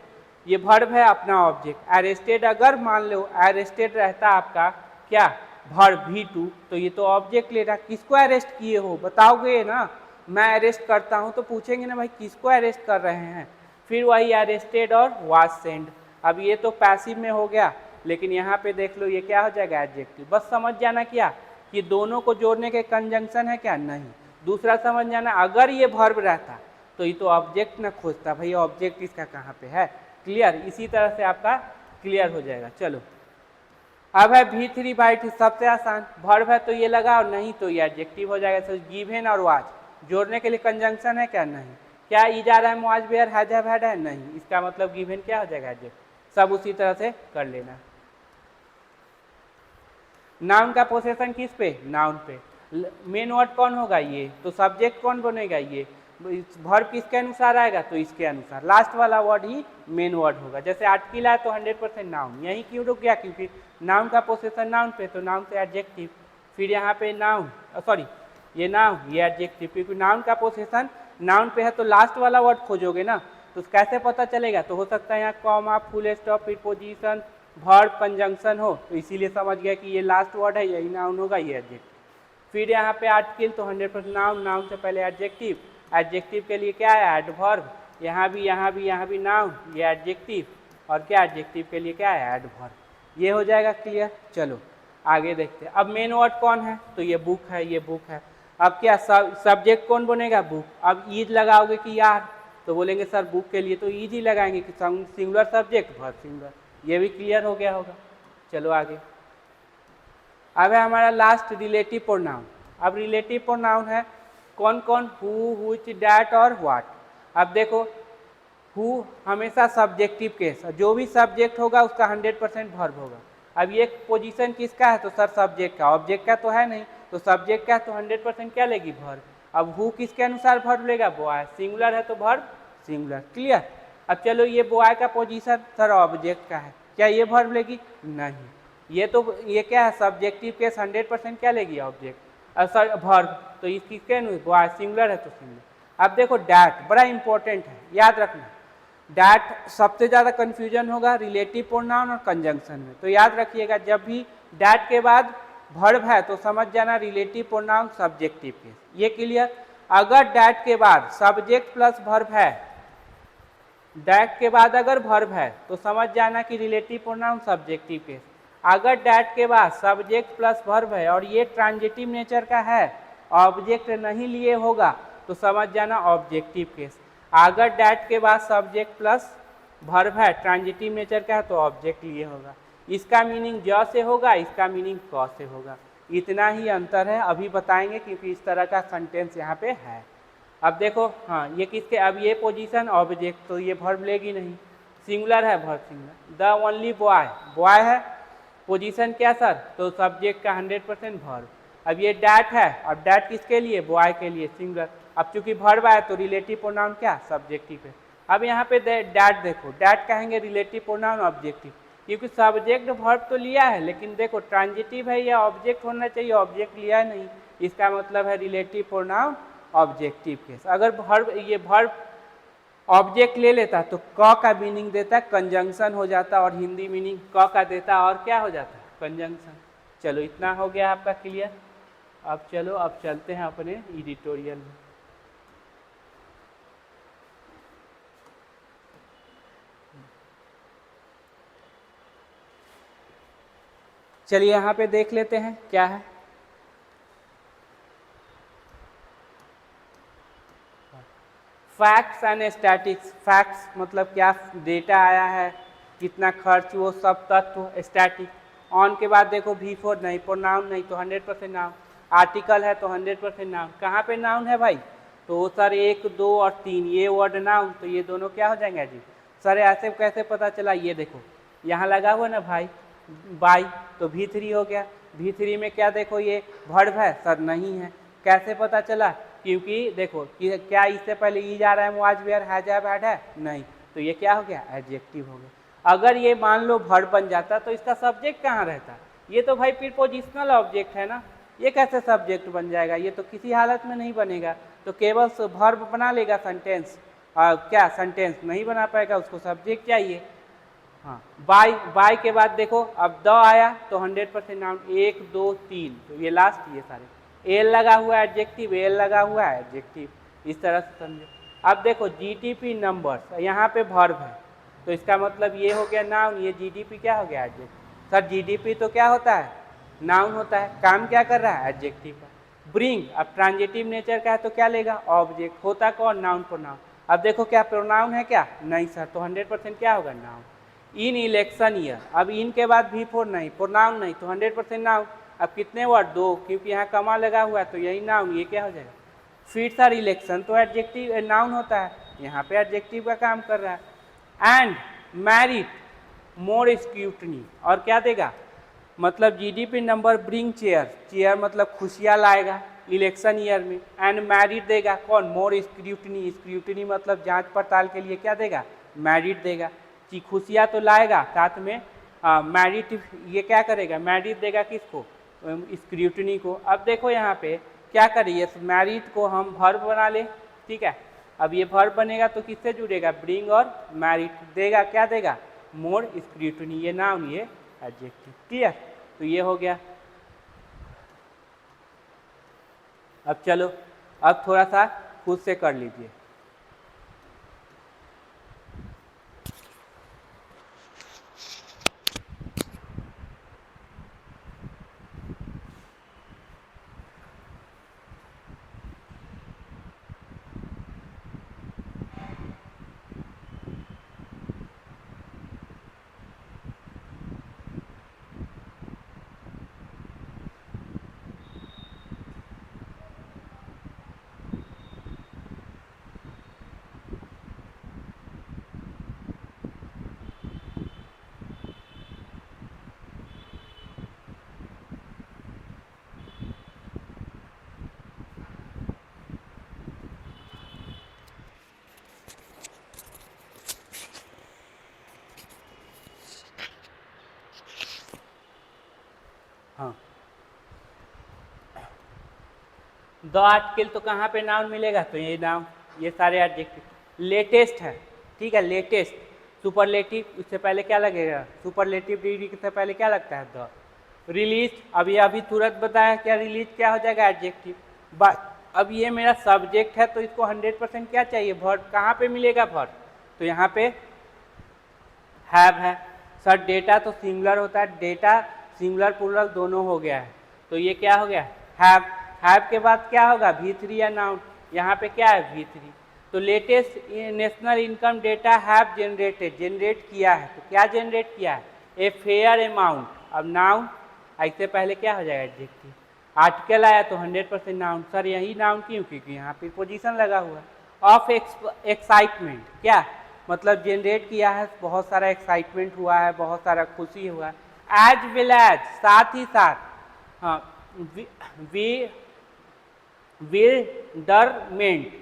ये वर्ब है, अपना ऑब्जेक्ट। अरेस्टेड अगर मान लो अरेस्टेड रहता आपका क्या, वर्ब V2, तो ये तो ऑब्जेक्ट ले रहा। किसको अरेस्ट किए हो बताओगे ना, मैं अरेस्ट करता हूँ तो पूछेंगे ना भाई किसको अरेस्ट कर रहे हैं, फिर वही अरेस्टेड और वाज सेंड। अब ये तो पैसिव में हो गया, लेकिन यहाँ पे देख लो ये क्या हो जाएगा, एडजेक्टिव। बस समझ जाना क्या कि दोनों को जोड़ने के कंजंक्शन है क्या, नहीं। दूसरा समझ जाना, अगर ये वर्ब रहता तो ये तो ऑब्जेक्ट ना खोजता, भाई ऑब्जेक्ट इसका कहाँ पे है। क्लियर, इसी तरह से आपका क्लियर हो जाएगा। चलो अब है V3 बाइट, सबसे आसान, वर्ब है तो ये लगा और नहीं तो ये एडजेक्टिव हो जाएगा। तो गिवन और वाज जोड़ने के लिए कंजंक्शन है क्या, नहीं। क्या ई जा रहा है, was were has have had है, नहीं, इसका मतलब गिवन क्या हो जाएगा, एडजेक्टिव। सब उसी तरह से कर लेना। नाउन का पोसेशन किस पे, नाउन पे। मेन वर्ड कौन होगा, ये, तो सब्जेक्ट कौन बनेगा, ये। वर्ब किसके अनुसार आएगा, तो इसके अनुसार, लास्ट वाला वर्ड ही मेन वर्ड होगा। जैसे आर्टिकल है तो 100% नाउन, यही क्यों रुक गया, क्योंकि नाउन का पोसेशन नाउन पे, तो नाउन से एडजेक्टिव। फिर यहाँ पे नाउन, सॉरी ये नाउन, ये एडजेक्टिव, क्योंकि नाउन का पोसेशन नाउन पे है तो लास्ट वाला वर्ड खोजोगे ना, तो कैसे पता चलेगा। तो हो सकता है यहाँ comma, full stop, preposition, verb, conjunction हो, तो इसीलिए समझ गया कि ये लास्ट वर्ड है, यही नाउन होगा, ये एडजेक्टिव। फिर यहाँ पे आर्टिकल तो 100% नाउन, नाउन से पहले एडजेक्टिव, एडजेक्टिव के लिए क्या है, एडवर्ब। यहाँ भी नाउन, ये एडजेक्टिव, और क्या एडजेक्टिव के लिए क्या है, एडवर्ब। ये हो जाएगा क्लियर। चलो आगे देखते हैं। अब मेन वर्ड कौन है, तो ये बुक है, ये बुक है। अब क्या सब्जेक्ट कौन बनेगा, बुक। अब ईज लगाओगे कि यार, तो बोलेंगे सर बुक के लिए तो ईज ही लगाएंगे कि सिंगुलर सब्जेक्ट वर्ब सिंगुलर। ये भी क्लियर हो गया होगा। चलो आगे। अब है हमारा लास्ट रिलेटिव प्रोनाउन। अब रिलेटिव प्रोनाउन है कौन कौन, हु, व्हिच, दैट और व्हाट। अब देखो हु हमेशा सब्जेक्टिव केस, जो भी सब्जेक्ट होगा उसका 100% वर्ब होगा। अब ये पोजीशन किसका है, तो सर सब्जेक्ट का, ऑब्जेक्ट का तो है नहीं, तो सब्जेक्ट का तो 100% क्या लेगी, वर्ब। अब हु किसके अनुसार वर्ब लेगा, बॉय, सिंगुलर है तो वर्ब सिंगुलर। क्लियर। अब चलो ये बॉय का पोजीशन सर ऑब्जेक्ट का है, क्या ये वर्ब लेगी, नहीं। ये क्या है, सब्जेक्टिव केस 100% क्या लेगी, ऑब्जेक्ट, सर वर्ब। तो इस किसके बॉय सिंगुलर है तो सिंगुलर। अब देखो डैट बड़ा इंपॉर्टेंट है, याद रखना। डैट सबसे ज़्यादा कंफ्यूजन होगा रिलेटिव प्रोनाउन और कंजंक्शन में, तो याद रखिएगा जब भी डैट के बाद वर्ब है तो समझ जाना रिलेटिव प्रोनाउन सब्जेक्टिव केस। ये क्लियर। अगर डैट के बाद सब्जेक्ट प्लस वर्ब है, डैट के बाद अगर वर्ब है तो समझ जाना कि रिलेटिव प्रोनाउन सब्जेक्टिव केस। अगर डैट के बाद सब्जेक्ट प्लस वर्ब है और ये ट्रांजिटिव नेचर का है, ऑब्जेक्ट नहीं लिए होगा, तो समझ जाना ऑब्जेक्टिव केस। अगर डैट के बाद सब्जेक्ट प्लस वर्ब है, ट्रांजिटिव नेचर का है, तो ऑब्जेक्ट लिए होगा। इसका मीनिंग ज से होगा, इसका मीनिंग क से होगा। इतना ही अंतर है, अभी बताएंगे क्योंकि इस तरह का सेंटेंस यहाँ पे है। अब देखो हाँ, ये किसके, अब ये पोजीशन ऑब्जेक्ट, तो ये वर्ब लेगी नहीं, सिंगुलर है, verb singular. The only boy, boy है, पोजीशन क्या सर, तो सब्जेक्ट का 100% वर्ब। अब ये डैट है, अब डैट किसके लिए, बॉय के लिए, सिंगुलर। अब चूंकि वर्ब है तो रिलेटिव प्रोनाउन क्या, सब्जेक्टिव है। अब यहाँ पे डैट देखो, डैट कहेंगे रिलेटिव प्रोनाउन ऑब्जेक्टिव, क्योंकि सब्जेक्ट वर्ब तो लिया है लेकिन देखो ट्रांजिटिव है या ऑब्जेक्ट होना चाहिए, ऑब्जेक्ट लिया है नहीं, इसका मतलब है रिलेटिव प्रोनाउन ऑब्जेक्टिव केस। अगर वर्ब ये वर्ब ऑब्जेक्ट ले लेता तो क का मीनिंग देता कंजंक्शन हो जाता, और हिंदी मीनिंग क का देता और क्या हो जाता, कंजंक्शन। चलो इतना हो गया आपका क्लियर। अब चलो अब चलते हैं अपने एडिटोरियल में। चलिए यहाँ पे देख लेते हैं क्या है। फैक्ट्स एंड स्टैटिक्स, फैक्ट्स मतलब क्या, डेटा आया है, कितना खर्च, वो सब तत्व। स्टैटिक ऑन के बाद देखो V4 नहीं, प्रोनाउन नहीं तो 100% नाउन, आर्टिकल है तो 100% नाउन। कहाँ पे नाउन है भाई, तो सर 1, 2 और 3 ये वर्ड नाउन, तो ये दोनों क्या हो जाएंगे जी। सर ऐसे कैसे पता चला, ये देखो यहाँ लगा हुआ ना भाई बाई, तो V3 हो गया। V3 में क्या देखो ये वर्ब है, सर नहीं है, कैसे पता चला, क्योंकि देखो कि क्या इससे पहले ई जा रहा है, was were has have had है नहीं, तो ये क्या हो गया, एडजेक्टिव हो गया। अगर ये मान लो वर्ब बन जाता तो इसका सब्जेक्ट कहाँ रहता, ये तो भाई प्रीपोजिशनल ऑब्जेक्ट है ना, ये कैसे सब्जेक्ट बन जाएगा, ये तो किसी हालत में नहीं बनेगा, तो केवल वर्ब बना लेगा सेंटेंस, क्या सेंटेंस नहीं बना पाएगा, उसको सब्जेक्ट चाहिए। हाँ बाय, बाय के बाद देखो अब द आया तो 100% नाउन, 1, 2, 3, तो ये लास्ट, ये सारे एल लगा हुआ है एडजेक्टिव, एल लगा हुआ है एडजेक्टिव, इस तरह से समझो। अब देखो जीडीपी नंबर्स, यहाँ पे वर्ब है तो इसका मतलब ये हो गया नाउन, ये जीडीपी क्या हो गया, एडजेक्टिव। सर जीडीपी तो क्या होता है, नाउन होता है, काम क्या कर रहा है, एडजेक्टिव का। ब्रिंग अब ट्रांजिटिव नेचर का है तो क्या लेगा, ऑब्जेक्ट, होता कौन, नाउन प्रोनाउन। अब देखो क्या प्रोनाउन है क्या, नहीं सर, तो 100% क्या होगा, नाउन। इन इलेक्शन ईयर, अब इन के बाद V4 नहीं, प्रोनाउन नहीं, तो 100% नाउन। अब कितने वर्ड, 2, क्योंकि यहाँ कमा लगा हुआ है तो यही नाउन, ये क्या हो जाएगा। फिर सर इलेक्शन तो एडजेक्टिव नाउन होता है, यहाँ पे एडजेक्टिव का काम कर रहा है। एंड मैरिट मोर स्क्रूटनी, और क्या देगा, मतलब GDP number bring chair, chair मतलब खुशियाँ लाएगा इलेक्शन ईयर में। एंड मैरिट देगा कौन, मोर स्क्रूटनी, स्क्रूटनी मतलब जांच पड़ताल के लिए क्या देगा, मैरिट देगा। खुशियाँ तो लाएगा, साथ में मैरिट ये क्या करेगा, मैरिट देगा किसको, स्क्रूटनी को। अब देखो यहाँ पे क्या करिए, मैरिट को हम वर्ब बना ले, ठीक है। अब ये वर्ब बनेगा तो किससे जुड़ेगा, ब्रिंग और मैरिट देगा, क्या देगा, मोर स्क्रूटनी, ये नाउन ये एडजेक्टिव, क्लियर। तो ये हो गया। अब चलो अब थोड़ा सा खुद से कर लीजिए। हाँ द आर्टिकल तो कहाँ पे नाउन मिलेगा, तो ये नाउन, ये सारे एडजेक्टिव। लेटेस्ट है, ठीक है, लेटेस्ट, सुपरलेटिव, उससे पहले क्या लगेगा, सुपरलेटिव डिग्री से पहले क्या लगता है, द। रिलीज, अभी तुरंत बताया क्या, रिलीज क्या हो जाएगा, एडजेक्टिव। अब ये मेरा सब्जेक्ट है तो इसको 100% क्या चाहिए, वर्ब, कहाँ पे मिलेगा वर्ब, तो यहाँ पे हैव है। सर डेटा तो सिंगुलर होता है, डेटा सिंगुलर प्लूरल दोनों हो गया है, तो ये क्या हो गया, हैव। हैव के बाद क्या होगा, V3 या नाउन, यहाँ पे क्या है, V3। तो latest national income data have generated, generate किया है, तो क्या जनरेट किया है, ए फेयर अमाउंट। अब नाउन, इससे पहले क्या हो जाएगा, एडजेक्टिव। आर्टिकल आया तो 100% नाउन, सर यही नाउन क्यों, क्योंकि यहाँ पे पोजीशन लगा हुआ है। ऑफ एक्साइटमेंट, क्या मतलब जनरेट किया है, बहुत सारा एक्साइटमेंट हुआ है, बहुत सारा खुशी हुआ है। एज वेल एज, साथ ही साथ, हाँ विविल्डरमेंट,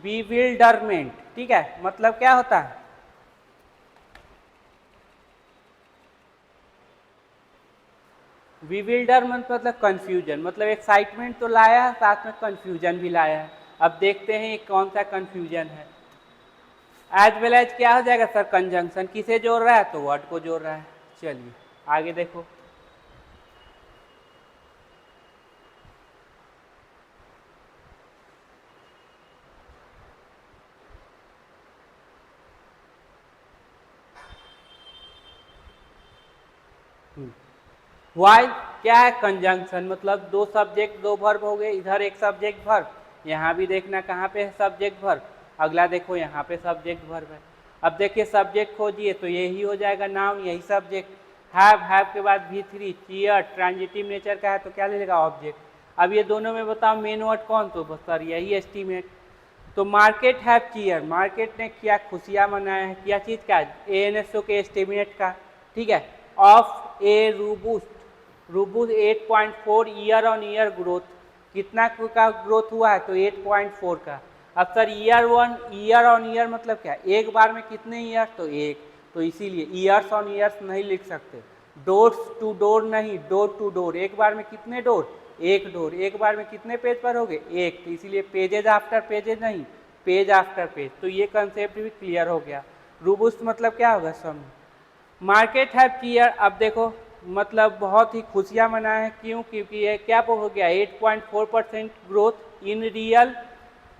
विविल्डरमेंट, ठीक है, मतलब क्या होता है? विविल्डरमेंट मतलब कंफ्यूजन, मतलब एक्साइटमेंट तो लाया है, साथ में कंफ्यूजन भी लाया है। अब देखते हैं ये कौन सा कंफ्यूजन है। एज वेल एज क्या हो जाएगा सर? कंजंक्शन। किसे जोड़ रहा है? तो वर्ड को जोड़ रहा है। चलिए आगे देखो। वाई क्या है? कंजंक्शन, मतलब दो सब्जेक्ट दो वर्ब हो गए, इधर एक सब्जेक्ट वर्ब, यहाँ भी देखना कहाँ पे है सब्जेक्ट वर्ब, अगला देखो यहाँ पे सब्जेक्ट वर्ब है। अब देखिए सब्जेक्ट खोजिए तो यही हो जाएगा नाउन, यही सब्जेक्ट। हैव के बाद V3, चीयर ट्रांजिटिव नेचर का है तो क्या ले लेगा? ऑब्जेक्ट। अब ये दोनों में बताओ मेन वर्ड कौन? तो सर यही एस्टीमेट। तो मार्केट हैव चीयर, मार्केट ने क्या खुशियाँ मनाया है, क्या चीज़ का? ANSO के एस्टीमेट का, ठीक है। Of a robust, robust 8.4 year on year growth, कितना का ग्रोथ हुआ है? तो 8.4 का। अब sir year one, year on year मतलब क्या? एक बार में कितने ईयर? तो एक, तो इसीलिए ईयर्स ऑन ईयर्स नहीं लिख सकते। डोर्स टू डोर नहीं, डोर टू डोर, एक बार में कितने डोर? एक डोर। एक बार में कितने पेज पर हो गए? एक, तो इसीलिए पेजेज आफ्टर पेजेज नहीं, पेज आफ्टर पेज। तो ये कंसेप्ट भी क्लियर हो गया। रूबूस्ट मतलब क्या होगा? सम। मार्केट हैव चीयर, अब देखो मतलब बहुत ही खुशियाँ मनाए हैं, क्यों? क्योंकि ये क्या हो गया? 8.4% growth in real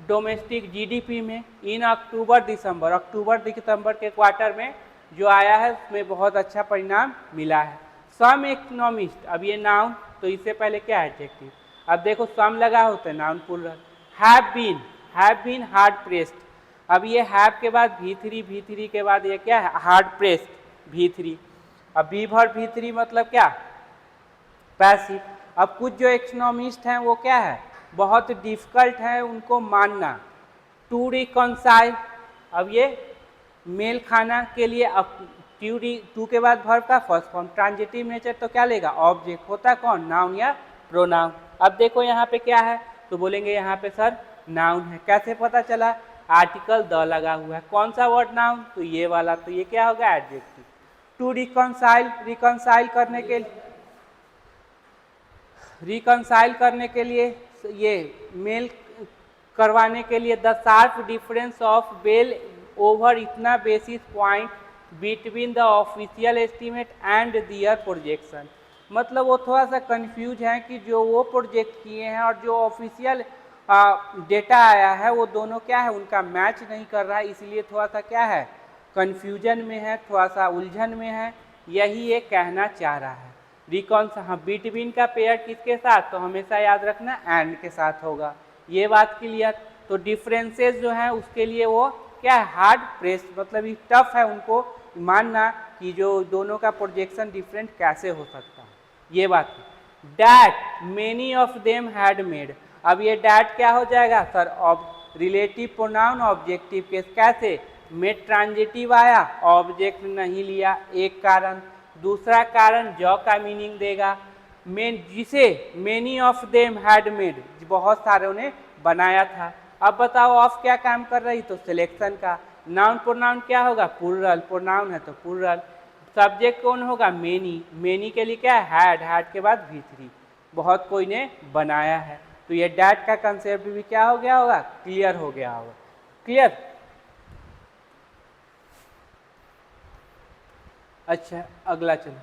domestic GDP में इन अक्टूबर दिसंबर, अक्टूबर दिसंबर के क्वार्टर में जो आया है उसमें बहुत अच्छा परिणाम मिला है। सम इकोनॉमिस्ट, अब ये नाउन, तो इससे पहले क्या है? एडजेक्टिव। अब देखो सम लगा होता है noun plural. Have been hard pressed, अब ये हैव के बाद V3 के बाद ये क्या है? Hard pressed V3। अब बी भर V3 मतलब क्या? पैसिव। अब कुछ जो इकोनॉमिस्ट हैं वो क्या है? बहुत डिफिकल्ट है उनको मानना। टू रिकॉन्साइल, अब ये मेल खाना के लिए, अब टू के बाद वर्ब का फर्स्ट फॉर्म, ट्रांजिटिव नेचर तो क्या लेगा? ऑब्जेक्ट। होता कौन? नाउन या प्रोनाउन। अब देखो यहाँ पे क्या है, तो बोलेंगे यहाँ पे सर नाउन है। कैसे पता चला? आर्टिकल द लगा हुआ है। कौन सा वर्ड? नाउन, तो ये वाला, तो ये क्या होगा? एडजेक्टिव। टू रिकॉन्साइल, रिकॉन्साइल करने के लिए, रिकॉन्साइल करने के लिए, ये मेल करवाने के लिए, the sharp difference of well over इतना basis point between the official estimate and their projection, मतलब वो थोड़ा सा कंफ्यूज है कि जो वो प्रोजेक्ट किए हैं और जो ऑफिशियल डेटा आया है वो दोनों क्या है? उनका मैच नहीं कर रहा है, इसलिए थोड़ा सा क्या है? कंफ्यूजन में है, थोड़ा सा उलझन में है, यही ये कहना चाह रहा है। हाँ, बिटवीन का पेयर किसके साथ? तो हमेशा याद रखना एंड के साथ होगा। ये बात क्लियर। तो डिफरेंसेस जो हैं उसके लिए वो क्या है? हार्ड प्रेस, मतलब ये टफ है उनको मानना कि जो दोनों का प्रोजेक्शन डिफरेंट कैसे हो सकता है, ये बात। That many of them had made, अब ये डैट क्या हो जाएगा sir? Relative pronoun objective case. कैसे? मेड ट्रांजिटिव आया, ऑब्जेक्ट नहीं लिया, एक कारण। दूसरा कारण जॉ का मीनिंग देगा। जिसे many of them had made, बहुत सारों ने बनाया था। अब बताओ ऑफ क्या काम कर रही? तो सिलेक्शन का। नाउन प्रोनाउन क्या होगा? प्लूरल, प्रोनाउन है तो प्लूरल। सब्जेक्ट कौन होगा? मेनी, मेनी के लिए क्या है? हैड के बाद V3, बहुत कोई ने बनाया है। तो ये डैट का कंसेप्ट भी क्या हो गया होगा? क्लियर हो गया होगा। क्लियर? अच्छा अगला चलो।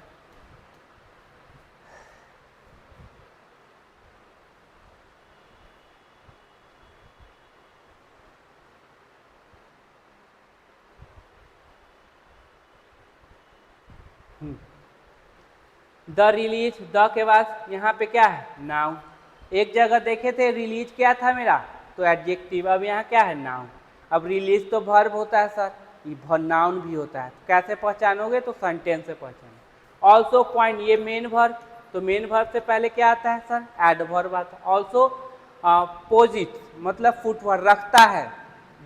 द रिलीज, द के बाद यहाँ पे क्या है? नाउन। एक जगह देखे थे रिलीज क्या था मेरा? तो एडजेक्टिव। अब यहाँ क्या है? नाउन। अब रिलीज तो वर्ब होता है सर, ये नाउन भी होता है, तो कैसे पहचानोगे? तो सेंटेंस से पहचानो। ऑल्सो पॉइंट, ये मेन वर्ब, तो मेन वर्ब से पहले क्या आता है सर? एडवर्ब आता है। ऑल्सो पोजिट, मतलब फुटवर्क, रखता है।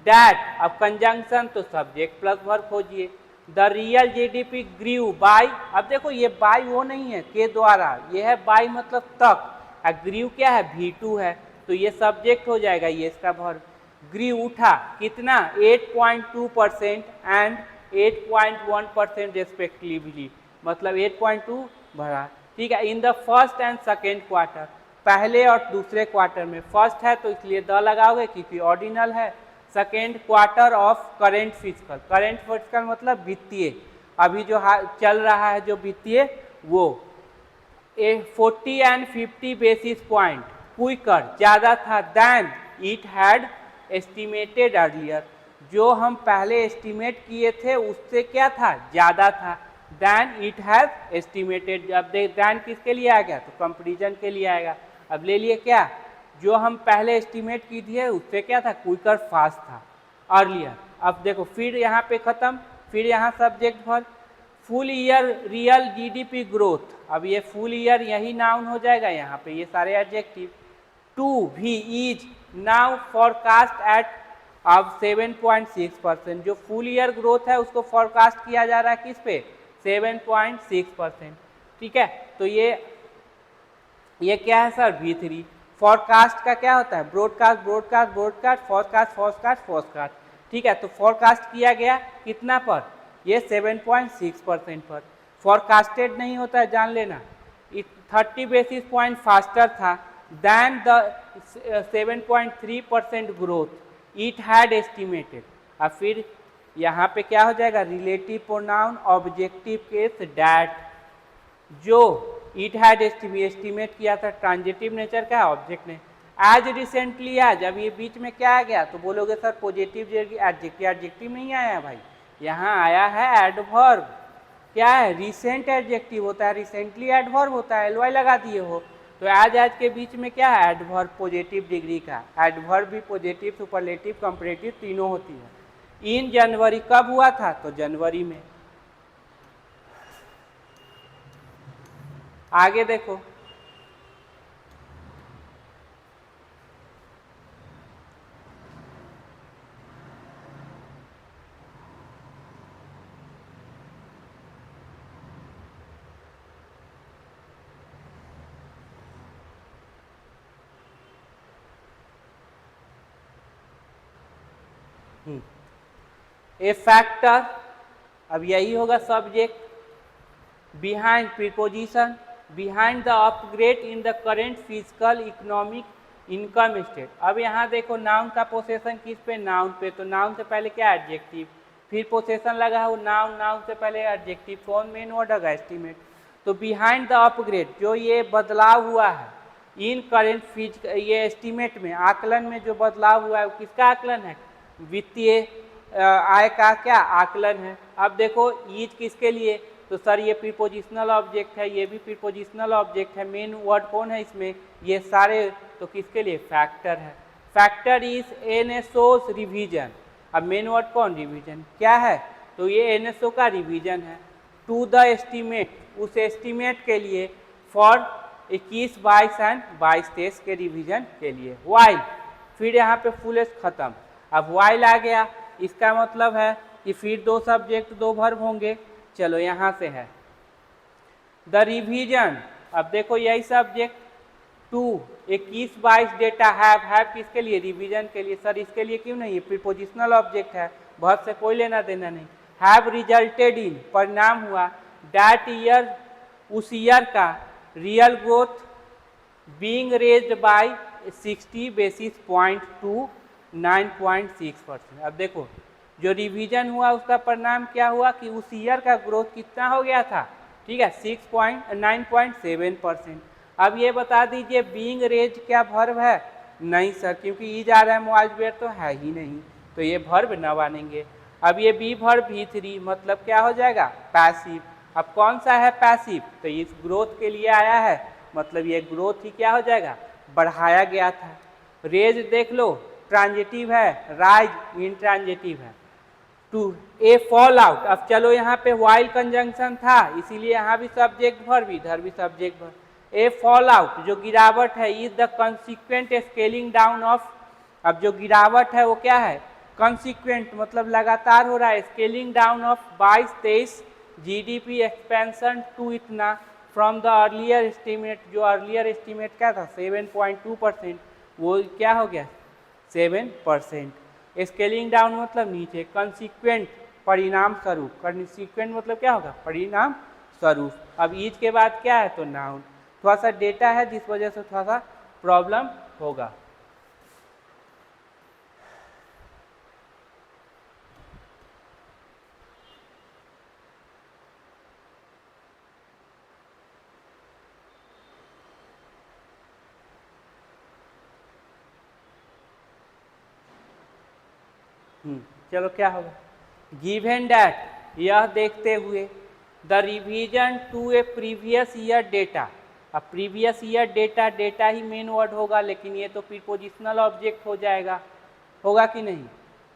डैट, अब कंजंक्शन तो सब्जेक्ट प्लस वर्ब खोजिए। The real GDP grew by, अब देखो ये बाई वो नहीं है के द्वारा, ये है बाई मतलब तक, ग्रीव क्या है, V2 है, तो ये सब्जेक्ट हो जाएगा, ये इसका वर्ब। ग्रीव उठा कितना, 8.2% एंड 8.1% रेस्पेक्टिवली, मतलब 8.2 बढ़ा, ठीक है। In the first and second quarter, पहले और दूसरे क्वार्टर में, फर्स्ट है तो इसलिए द लगाओगे क्योंकि ऑर्डिनल है, second quarter of current physical, current physical मतलब वित्तीय, अभी जो चल रहा है जो वित्तीय, वो 40 एंड 50 बेसिस पॉइंट क्विकर ज़्यादा था than it had estimated earlier, जो हम पहले एस्टिमेट किए थे उससे क्या था, ज़्यादा था, देन इट हैज एस्टिमेटेड। अब देन किसके लिए आएगा, तो कंपेरिजन के लिए आएगा। अब ले लिए क्या, जो हम पहले एस्टिमेट की थी उससे क्या था, क्विकर फास्ट था, अर्लियर। अब देखो फिर यहाँ पे खत्म, फिर यहाँ subject verb, full year real GDP growth, अब ये फुल ईयर यही नाउन हो जाएगा, यहाँ पे ये सारे एडजेक्टिव। टू भी इज नाउ फॉरकास्ट एट अब 7.6%, जो फुल ईयर ग्रोथ है उसको फॉरकास्ट किया जा रहा है किस पे, 7.6%, ठीक है। तो ये क्या है सर, V3। फॉरकास्ट का क्या होता है, broadcast broadcast broadcast, forecast forecast forecast, ठीक है। तो फॉरकास्ट किया गया कितना पर, ये 7.6% पर, फॉरकास्टेड नहीं होता है, जान लेना। 30 बेसिस पॉइंट फास्टर था than the 7.3% growth it had estimated. अब फिर यहाँ पे क्या हो जाएगा, relative pronoun objective case that, जो इट हैड एस्टिमेट किया था, ट्रांजिटिव नेचर का ऑब्जेक्ट ने। एज रिसेंटली एज, अब ये बीच में क्या आ गया, तो बोलोगे सर पॉजिटिव एडजेक्टिव, एडजेक्टिव नहीं आया भाई, यहाँ आया है एडवर्ब। क्या है, रिसेंट एडजेक्टिव होता है, रिसेंटली एडवर्ब होता है, एलवाई लगा दिए हो, तो एज के बीच में क्या है, एडवर्ब पॉजिटिव डिग्री का, एडवर्ब भी पॉजिटिव सुपरलेटिव कंपैरेटिव तीनों होती है। इन जनवरी कब हुआ था, तो जनवरी में। आगे देखो, ए फैक्टर, अब यही होगा subject, behind preposition, behind the upgrade in the current physical economic income state. अब यहाँ देखो नाउन का पोसेशन किस पे, नाउन पे, तो नाउन से पहले क्या एडजेक्टिव, फिर पोसेशन लगा हो नाउन, नाउन से पहले एडजेक्टिव, कौन मेन वर्ड होगा, एस्टिमेट। तो बिहाइंड द अपग्रेड, जो ये बदलाव हुआ है इन करेंट फिजिकल, ये एस्टिमेट में, आकलन में जो बदलाव हुआ है वो किसका आकलन है, वित्तीय आय का क्या आकलन है। अब देखो ईज किसके लिए, तो सर ये प्रीपोजिशनल ऑब्जेक्ट है, ये भी प्रीपोजिशनल ऑब्जेक्ट है, मेन वर्ड कौन है इसमें, ये सारे, तो किसके लिए, फैक्टर है। फैक्टर इज एनएसओ रिवीजन, अब मेन वर्ड कौन, रिवीजन क्या है, तो ये एनएसओ का रिवीजन है। टू द एस्टिमेट, उस एस्टिमेट के लिए, फॉर 21, 22 एंड 22, 23 के रिवीजन के लिए। वाइल, फिर यहाँ पे फुल एस खत्म, अब वाइल आ गया, इसका मतलब है कि फिर दो सब्जेक्ट दो वर्ब होंगे। चलो यहाँ से है द रिवीजन, अब देखो यही सब्जेक्ट, टू 21, 22 डेटा हैव किसके लिए, रिवीजन के लिए। सर इसके लिए क्यों नहीं, ये प्रीपोजिशनल ऑब्जेक्ट है, वर्ब से कोई लेना देना नहीं। हैव रिजल्टेड इन, परिणाम हुआ, दैट ईयर, उस ईयर का, real growth being raised bye 60 basis point two 9.6%। अब देखो जो रिवीजन हुआ उसका परिणाम क्या हुआ कि उस ईयर का ग्रोथ कितना हो गया था, ठीक है, 9.7%। अब ये बता दीजिए बीइंग रेज क्या वर्ब है, नहीं सर, क्योंकि ई जा रहा है मोबाइल वेयर तो है ही नहीं, तो ये वर्ब न बनेंगे। अब ये बी वर्ब V3 मतलब क्या हो जाएगा, पैसिव। अब कौन सा है पैसिव, तो इस ग्रोथ के लिए आया है, मतलब ये ग्रोथ ही क्या हो जाएगा, बढ़ाया गया था। रेज देख लो ट्रांजिटिव है, राइज इंट्रांजिटिव है। टू ए फॉल आउट, अब चलो यहाँ पे वाइल कंजंक्शन था इसीलिए यहाँ भी सब्जेक्ट वर्ब, इधर भी सब्जेक्ट वर्ब। ए फॉल आउट जो गिरावट है, is the consequent scaling down of, अब जो गिरावट है वो क्या है, कंसिक्वेंट मतलब लगातार हो रहा है, scaling down of 22-23 GDP expansion to इतना फ्रॉम द अर्लियर एस्टीमेट, जो अर्लियर एस्टीमेट क्या था 7.2%, वो क्या हो गया 7%। स्केलिंग डाउन मतलब नीचे, कंसिक्वेंट परिणाम स्वरूप, कंसिक्वेंट मतलब क्या होगा परिणाम स्वरूप। अब ईच के बाद क्या है तो नाउन, थोड़ा सा डेटा है जिस वजह से थोड़ा सा प्रॉब्लम होगा। चलो क्या होगा, गिवन डैट, यह देखते हुए, the revision to a previous year data. अब प्रीवियस ईयर डेटा, डेटा ही मेन वर्ड होगा, लेकिन ये तो प्रीपोजिशनल ऑब्जेक्ट हो जाएगा, होगा कि नहीं।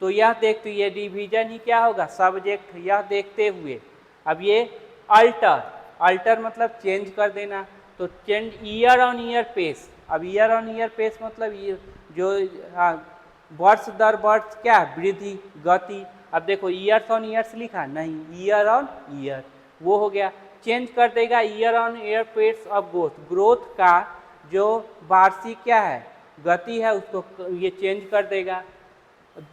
तो यह देखते, ये रिवीजन ही क्या होगा सब्जेक्ट, यह देखते हुए। अब ये अल्टर, अल्टर मतलब चेंज कर देना, तो change year on year pace. अब ईयर ऑन ईयर पेस मतलब ये जो वर्ष दर वर्ष क्या वृद्धि गति। अब देखो ईयर्स ऑन ईयर्स लिखा नहीं, ईयर ऑन ईयर, वो हो गया। चेंज कर देगा year on year pace of growth, growth का जो वार्षिक क्या है गति है उसको ये चेंज कर देगा।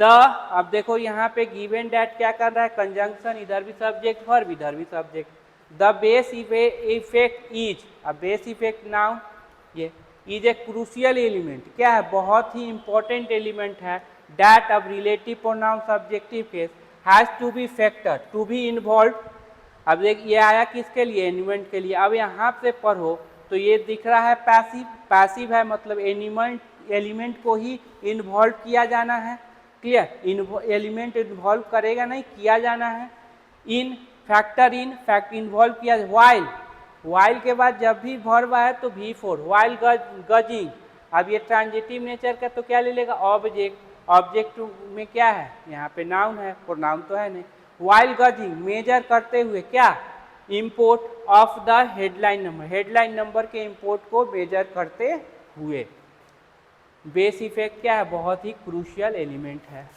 द, अब देखो यहाँ पे गिवन डैट क्या कर रहा है कंजंक्शन, इधर भी सब्जेक्ट वर्ब इधर भी subject. The base effect is, अब बेस इफेक्ट नाउन, ये इज ए क्रूशियल एलिमेंट, क्या है बहुत ही इंपॉर्टेंट एलिमेंट है। डैट अब relative pronoun subjective case has to be factor to be involve. अब देख ये आया किसके लिए एनिमेंट के लिए। अब यहाँ से पढ़ो तो ये दिख रहा है पैसिव, पैसिव है मतलब एलिमेंट को ही इन्वॉल्व किया जाना है, क्लियर, एलिमेंट इन्वॉल्व करेगा नहीं किया जाना है। इन फैक्टर इन, फैक्ट इन्वॉल्व किया। वाइल, वाइल के बाद जब भी वर्ब आए तो V4, वाइल गजिंग। अब ये ट्रांजिटिव नेचर का तो क्या ले लेगा ऑब्जेक्ट, ऑब्जेक्ट में क्या है यहाँ पे नाउन है, प्रोनाउन तो है नहीं। वाइल गजिंग मेजर करते हुए क्या import of the headline number, headline number के इंपोर्ट को मेजर करते हुए। बेस इफेक्ट क्या है बहुत ही क्रूशियल एलिमेंट है।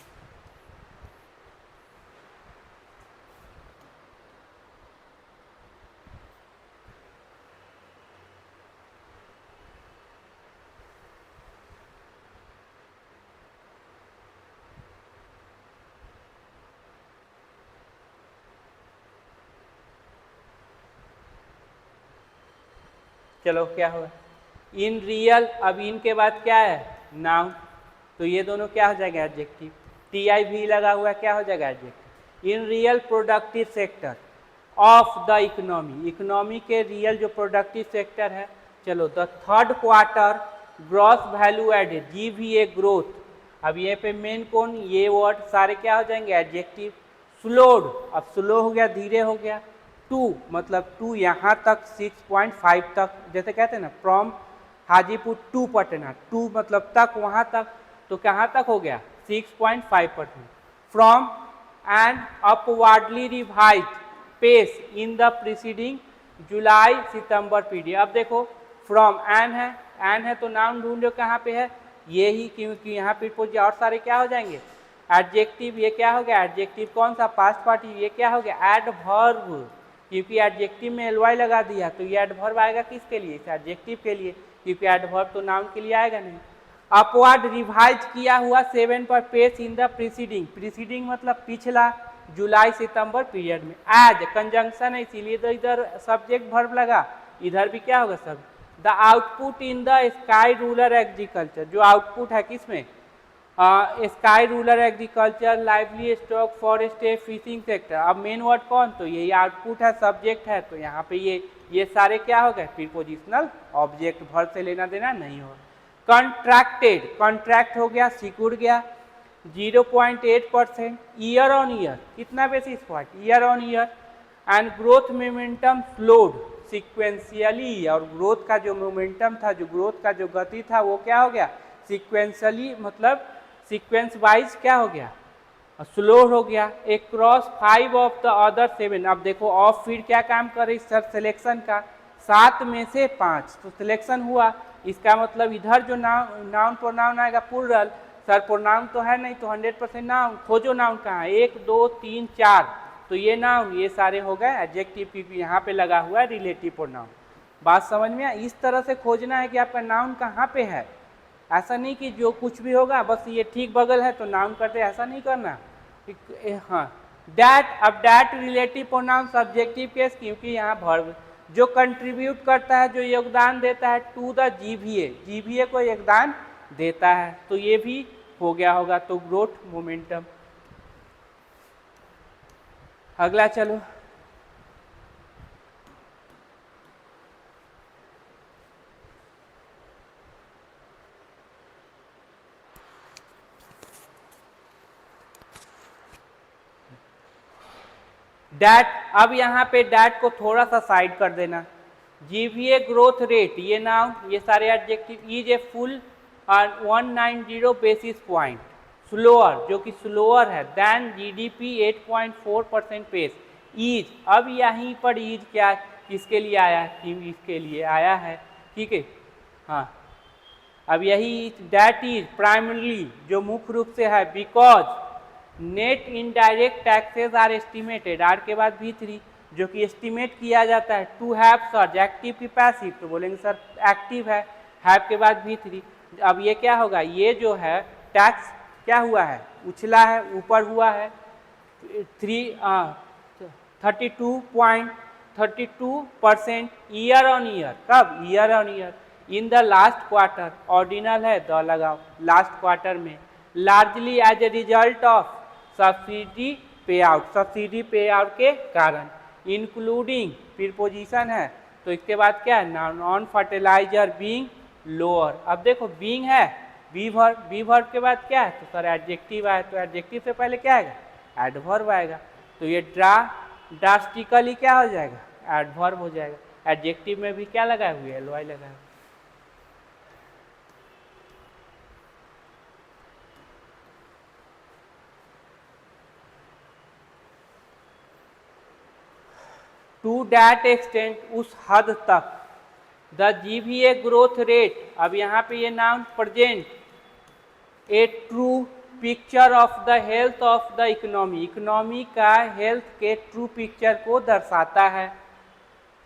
चलो क्या होगा इन रियल, अब इन के बाद क्या है नाउन, तो ये दोनों क्या हो जाएगा एडजेक्टिव। TI भी लगा हुआ है क्या हो जाएगा adjective. In real productive sector of the economy, economy के रियल जो प्रोडक्टिव सेक्टर है। चलो the third quarter gross value added GVA growth. अब ये पे मेन कौन, ये वर्ड सारे क्या हो जाएंगे एडजेक्टिव। स्लोड, अब स्लो हो गया धीरे हो गया। टू मतलब टू यहाँ तक 6.5 तक, जैसे कहते हैं ना from Hajipur to Patna, to मतलब तक वहाँ तक, तो कहाँ तक हो गया 6.5%। From and upwardly revise pace in the preceding July September period. अब देखो फ्रॉम एन है तो नाउन ढूंढो कहाँ पे है, ये ही, क्योंकि यहाँ पे और सारे क्या हो जाएंगे एडजेक्टिव। ये क्या हो गया एडजेक्टिव, कौन सा पास्ट पार्टी, ये क्या हो गया एडवर्ब, क्योंकि एडजेक्टिव में ly लगा दिया तो ये एडवर्ब आएगा किसके लिए, इस एडजेक्टिव के लिए, क्योंकि एडवर्ब तो नाउन के लिए आएगा नहीं। अपवर्ड रिवाइज किया हुआ 7 पर pace in the preceding, preceding मतलब पिछला जुलाई सितंबर पीरियड में। एज कंजंक्शन है इसीलिए तो इधर सब्जेक्ट वर्ब लगा, इधर भी क्या होगा सब। The output in the sky rural agriculture, जो आउटपुट है किसमें sky rural agriculture lively stock forest fishing sector. अब मेन वर्ड कौन, तो यही आउटपुट है सब्जेक्ट है, तो यहाँ पे ये सारे क्या हो गए प्रीपोजिशनल ऑब्जेक्ट, वर्ब से लेना देना नहीं हो। कॉन्ट्रैक्टेड, कॉन्ट्रैक्ट हो गया सिक्योर गया 0.8% ईयर ऑन ईयर, कितना basis point year on year. And growth momentum slowed sequentially, और ग्रोथ का जो मोमेंटम था, जो ग्रोथ का जो गति था वो क्या हो गया सिक्वेंशियली, मतलब सीक्वेंस वाइज क्या हो गया स्लो हो गया। एक क्रॉस 5 ऑफ द अदर 7। अब देखो ऑफ फिर क्या काम कर रही सर सिलेक्शन का, 7 में से 5 तो सिलेक्शन हुआ, इसका मतलब इधर जो नाउन प्रोनाउन आएगा प्लूरल, सर प्रोनाउन तो है नहीं तो 100% नाउन, खोजो नाउन कहाँ है 1 2 3 4, तो ये नाउन ये सारे हो गए एडजेक्टिव, क्योंकि यहाँ पे लगा हुआ है रिलेटिव प्रोनाउन। बात समझ में आया? इस तरह से खोजना है कि आपका नाउन कहाँ पे है। ऐसा नहीं कि जो कुछ भी होगा बस ये ठीक बगल है तो नाउन करते, ऐसा नहीं करना। हाँ, दैट, अब that relative pronoun subjective case, क्योंकि यहाँ वर्ब जो कंट्रीब्यूट करता है, जो योगदान देता है टू द जीवीए, जीवीए को योगदान देता है, तो ये भी हो गया होगा, तो ग्रोथ मोमेंटम। अगला चलो, डैट, अब यहाँ पे डैट को थोड़ा सा साइड कर देना। जीवीए ग्रोथ रेट, ये नाउन, ये सारे adjective, is a full 190 basis point slower, जो कि स्लोअर है देन जीडीपी 8.4% पेस। इज, अब यहीं पर इज क्या किसके लिए आया है? इसके लिए आया है, ठीक है। हाँ, अब यही दैट इज प्राइमरली, जो मुख्य रूप से है, because net indirect taxes are estimated, are के बाद V3, जो कि एस्टिमेट किया जाता है टू हैव सर्च, एक्टिव की पैसिव, तो बोलेंगे सर एक्टिव है, हैव के बाद V3। अब ये क्या होगा, ये जो है टैक्स क्या हुआ है, उछला है, ऊपर हुआ है 32.32% ईयर ऑन ईयर। कब? Year on year. In the last quarter, ordinal है द लगाओ, लास्ट क्वार्टर में, largely as a result of subsidy pay out, subsidy pay out के कारण, इंक्लूडिंग प्रीपोजिशन है, तो इसके बाद क्या है, नॉन फर्टिलाइजर बीइंग लोअर। अब देखो बीइंग है, बी वर्ब के बाद क्या है, तो सर एडजेक्टिव आए, तो एडजेक्टिव से पहले क्या आएगा, एडवर्ब आएगा, तो ये ड्रास्टिकली क्या हो जाएगा, एडवर्ब हो जाएगा। एडजेक्टिव में भी क्या लगाए हुए है, LY लगाए। टू दैट एक्सटेंट, उस हद तक, द जीवीए ग्रोथ रेट, अब यहाँ पे ये noun present A true picture of the health of the economy, economy का हेल्थ के ट्रू पिक्चर को दर्शाता है।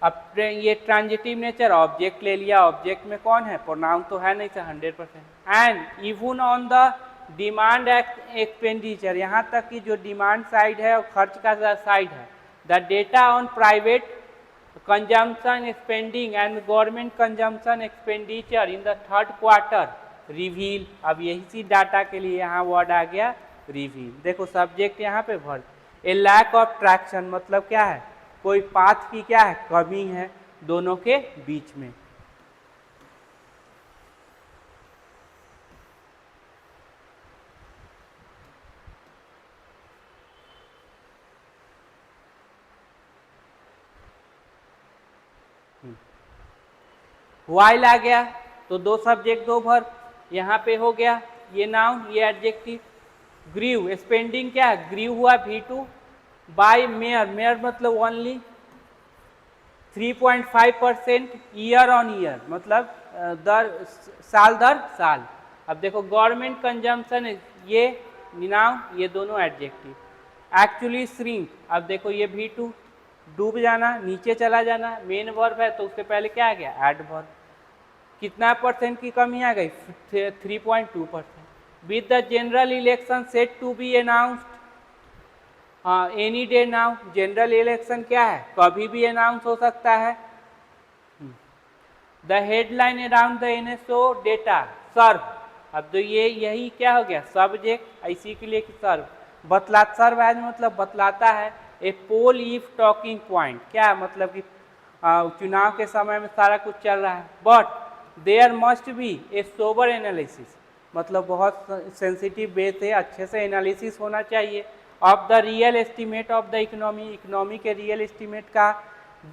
अब ये ट्रांजिटिव नेचर, ऑब्जेक्ट ले लिया, ऑब्जेक्ट में कौन है, प्रोनाउन तो है नहीं sir 100%, and even on the demand expenditure, यहाँ तक कि जो डिमांड साइड है और खर्च का साइड है, the data on private consumption spending and government consumption expenditure in the third quarter reveal. अब यही डाटा के लिए यहाँ वर्ड आ गया रिवील। देखो सब्जेक्ट यहाँ पे verb, a lack of traction, मतलब क्या है, कोई पाथ की क्या है, कमी है दोनों के बीच में। वाइल आ गया तो दो सब्जेक्ट दो वर्ब, यहाँ पे हो गया ये नाउन ये एडजेक्टिव। ग्रीव, स्पेंडिंग क्या है, ग्रीव हुआ V2 बाय मेयर, मेयर मतलब ओनली 3.5% ईयर ऑन ईयर, मतलब साल दर साल। अब देखो गवर्नमेंट कंजम्पशन, ये नाउन ये दोनों एडजेक्टिव। एक्चुअली श्रिंक, अब देखो ये V2 डूब जाना, नीचे चला जाना, मेन वर्ब है तो उससे पहले क्या आ गया, एडवर्ब। कितना परसेंट की कमी आ गई, 3.2%। With the general election set to be announced, हाँ any day now, general election क्या है, कभी भी अनाउंस हो सकता है। The headline around the NSO data serve, अब तो ये यही क्या हो गया, सब्जेक्ट, इसी के लिए सर्व बतला, सर्व एज मतलब बतलाता है। ए पोल इफ टॉकिंग पॉइंट, क्या मतलब कि चुनाव के समय में सारा कुछ चल रहा है, but there must be a sober analysis, मतलब बहुत सेंसिटिव वे से अच्छे से एनालिसिस होना चाहिए of the real estimate of the economy, economy के रियल एस्टिमेट का।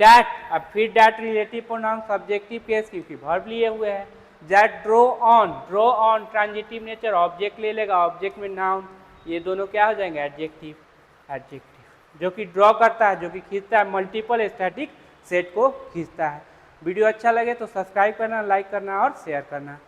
डैट, अब फिर that relative pronoun subjective case क्योंकि वर्ब लिए हुए हैं। That draw on transitive nature, object ले लेगा, ऑब्जेक्ट में नाउन, ये दोनों क्या हो जाएंगे, एडजेक्टिव, जो कि ड्रॉ करता है, जो कि खींचता है, मल्टीपल स्टैटिक सेट को खींचता है। वीडियो अच्छा लगे तो सब्सक्राइब करना, लाइक करना और शेयर करना।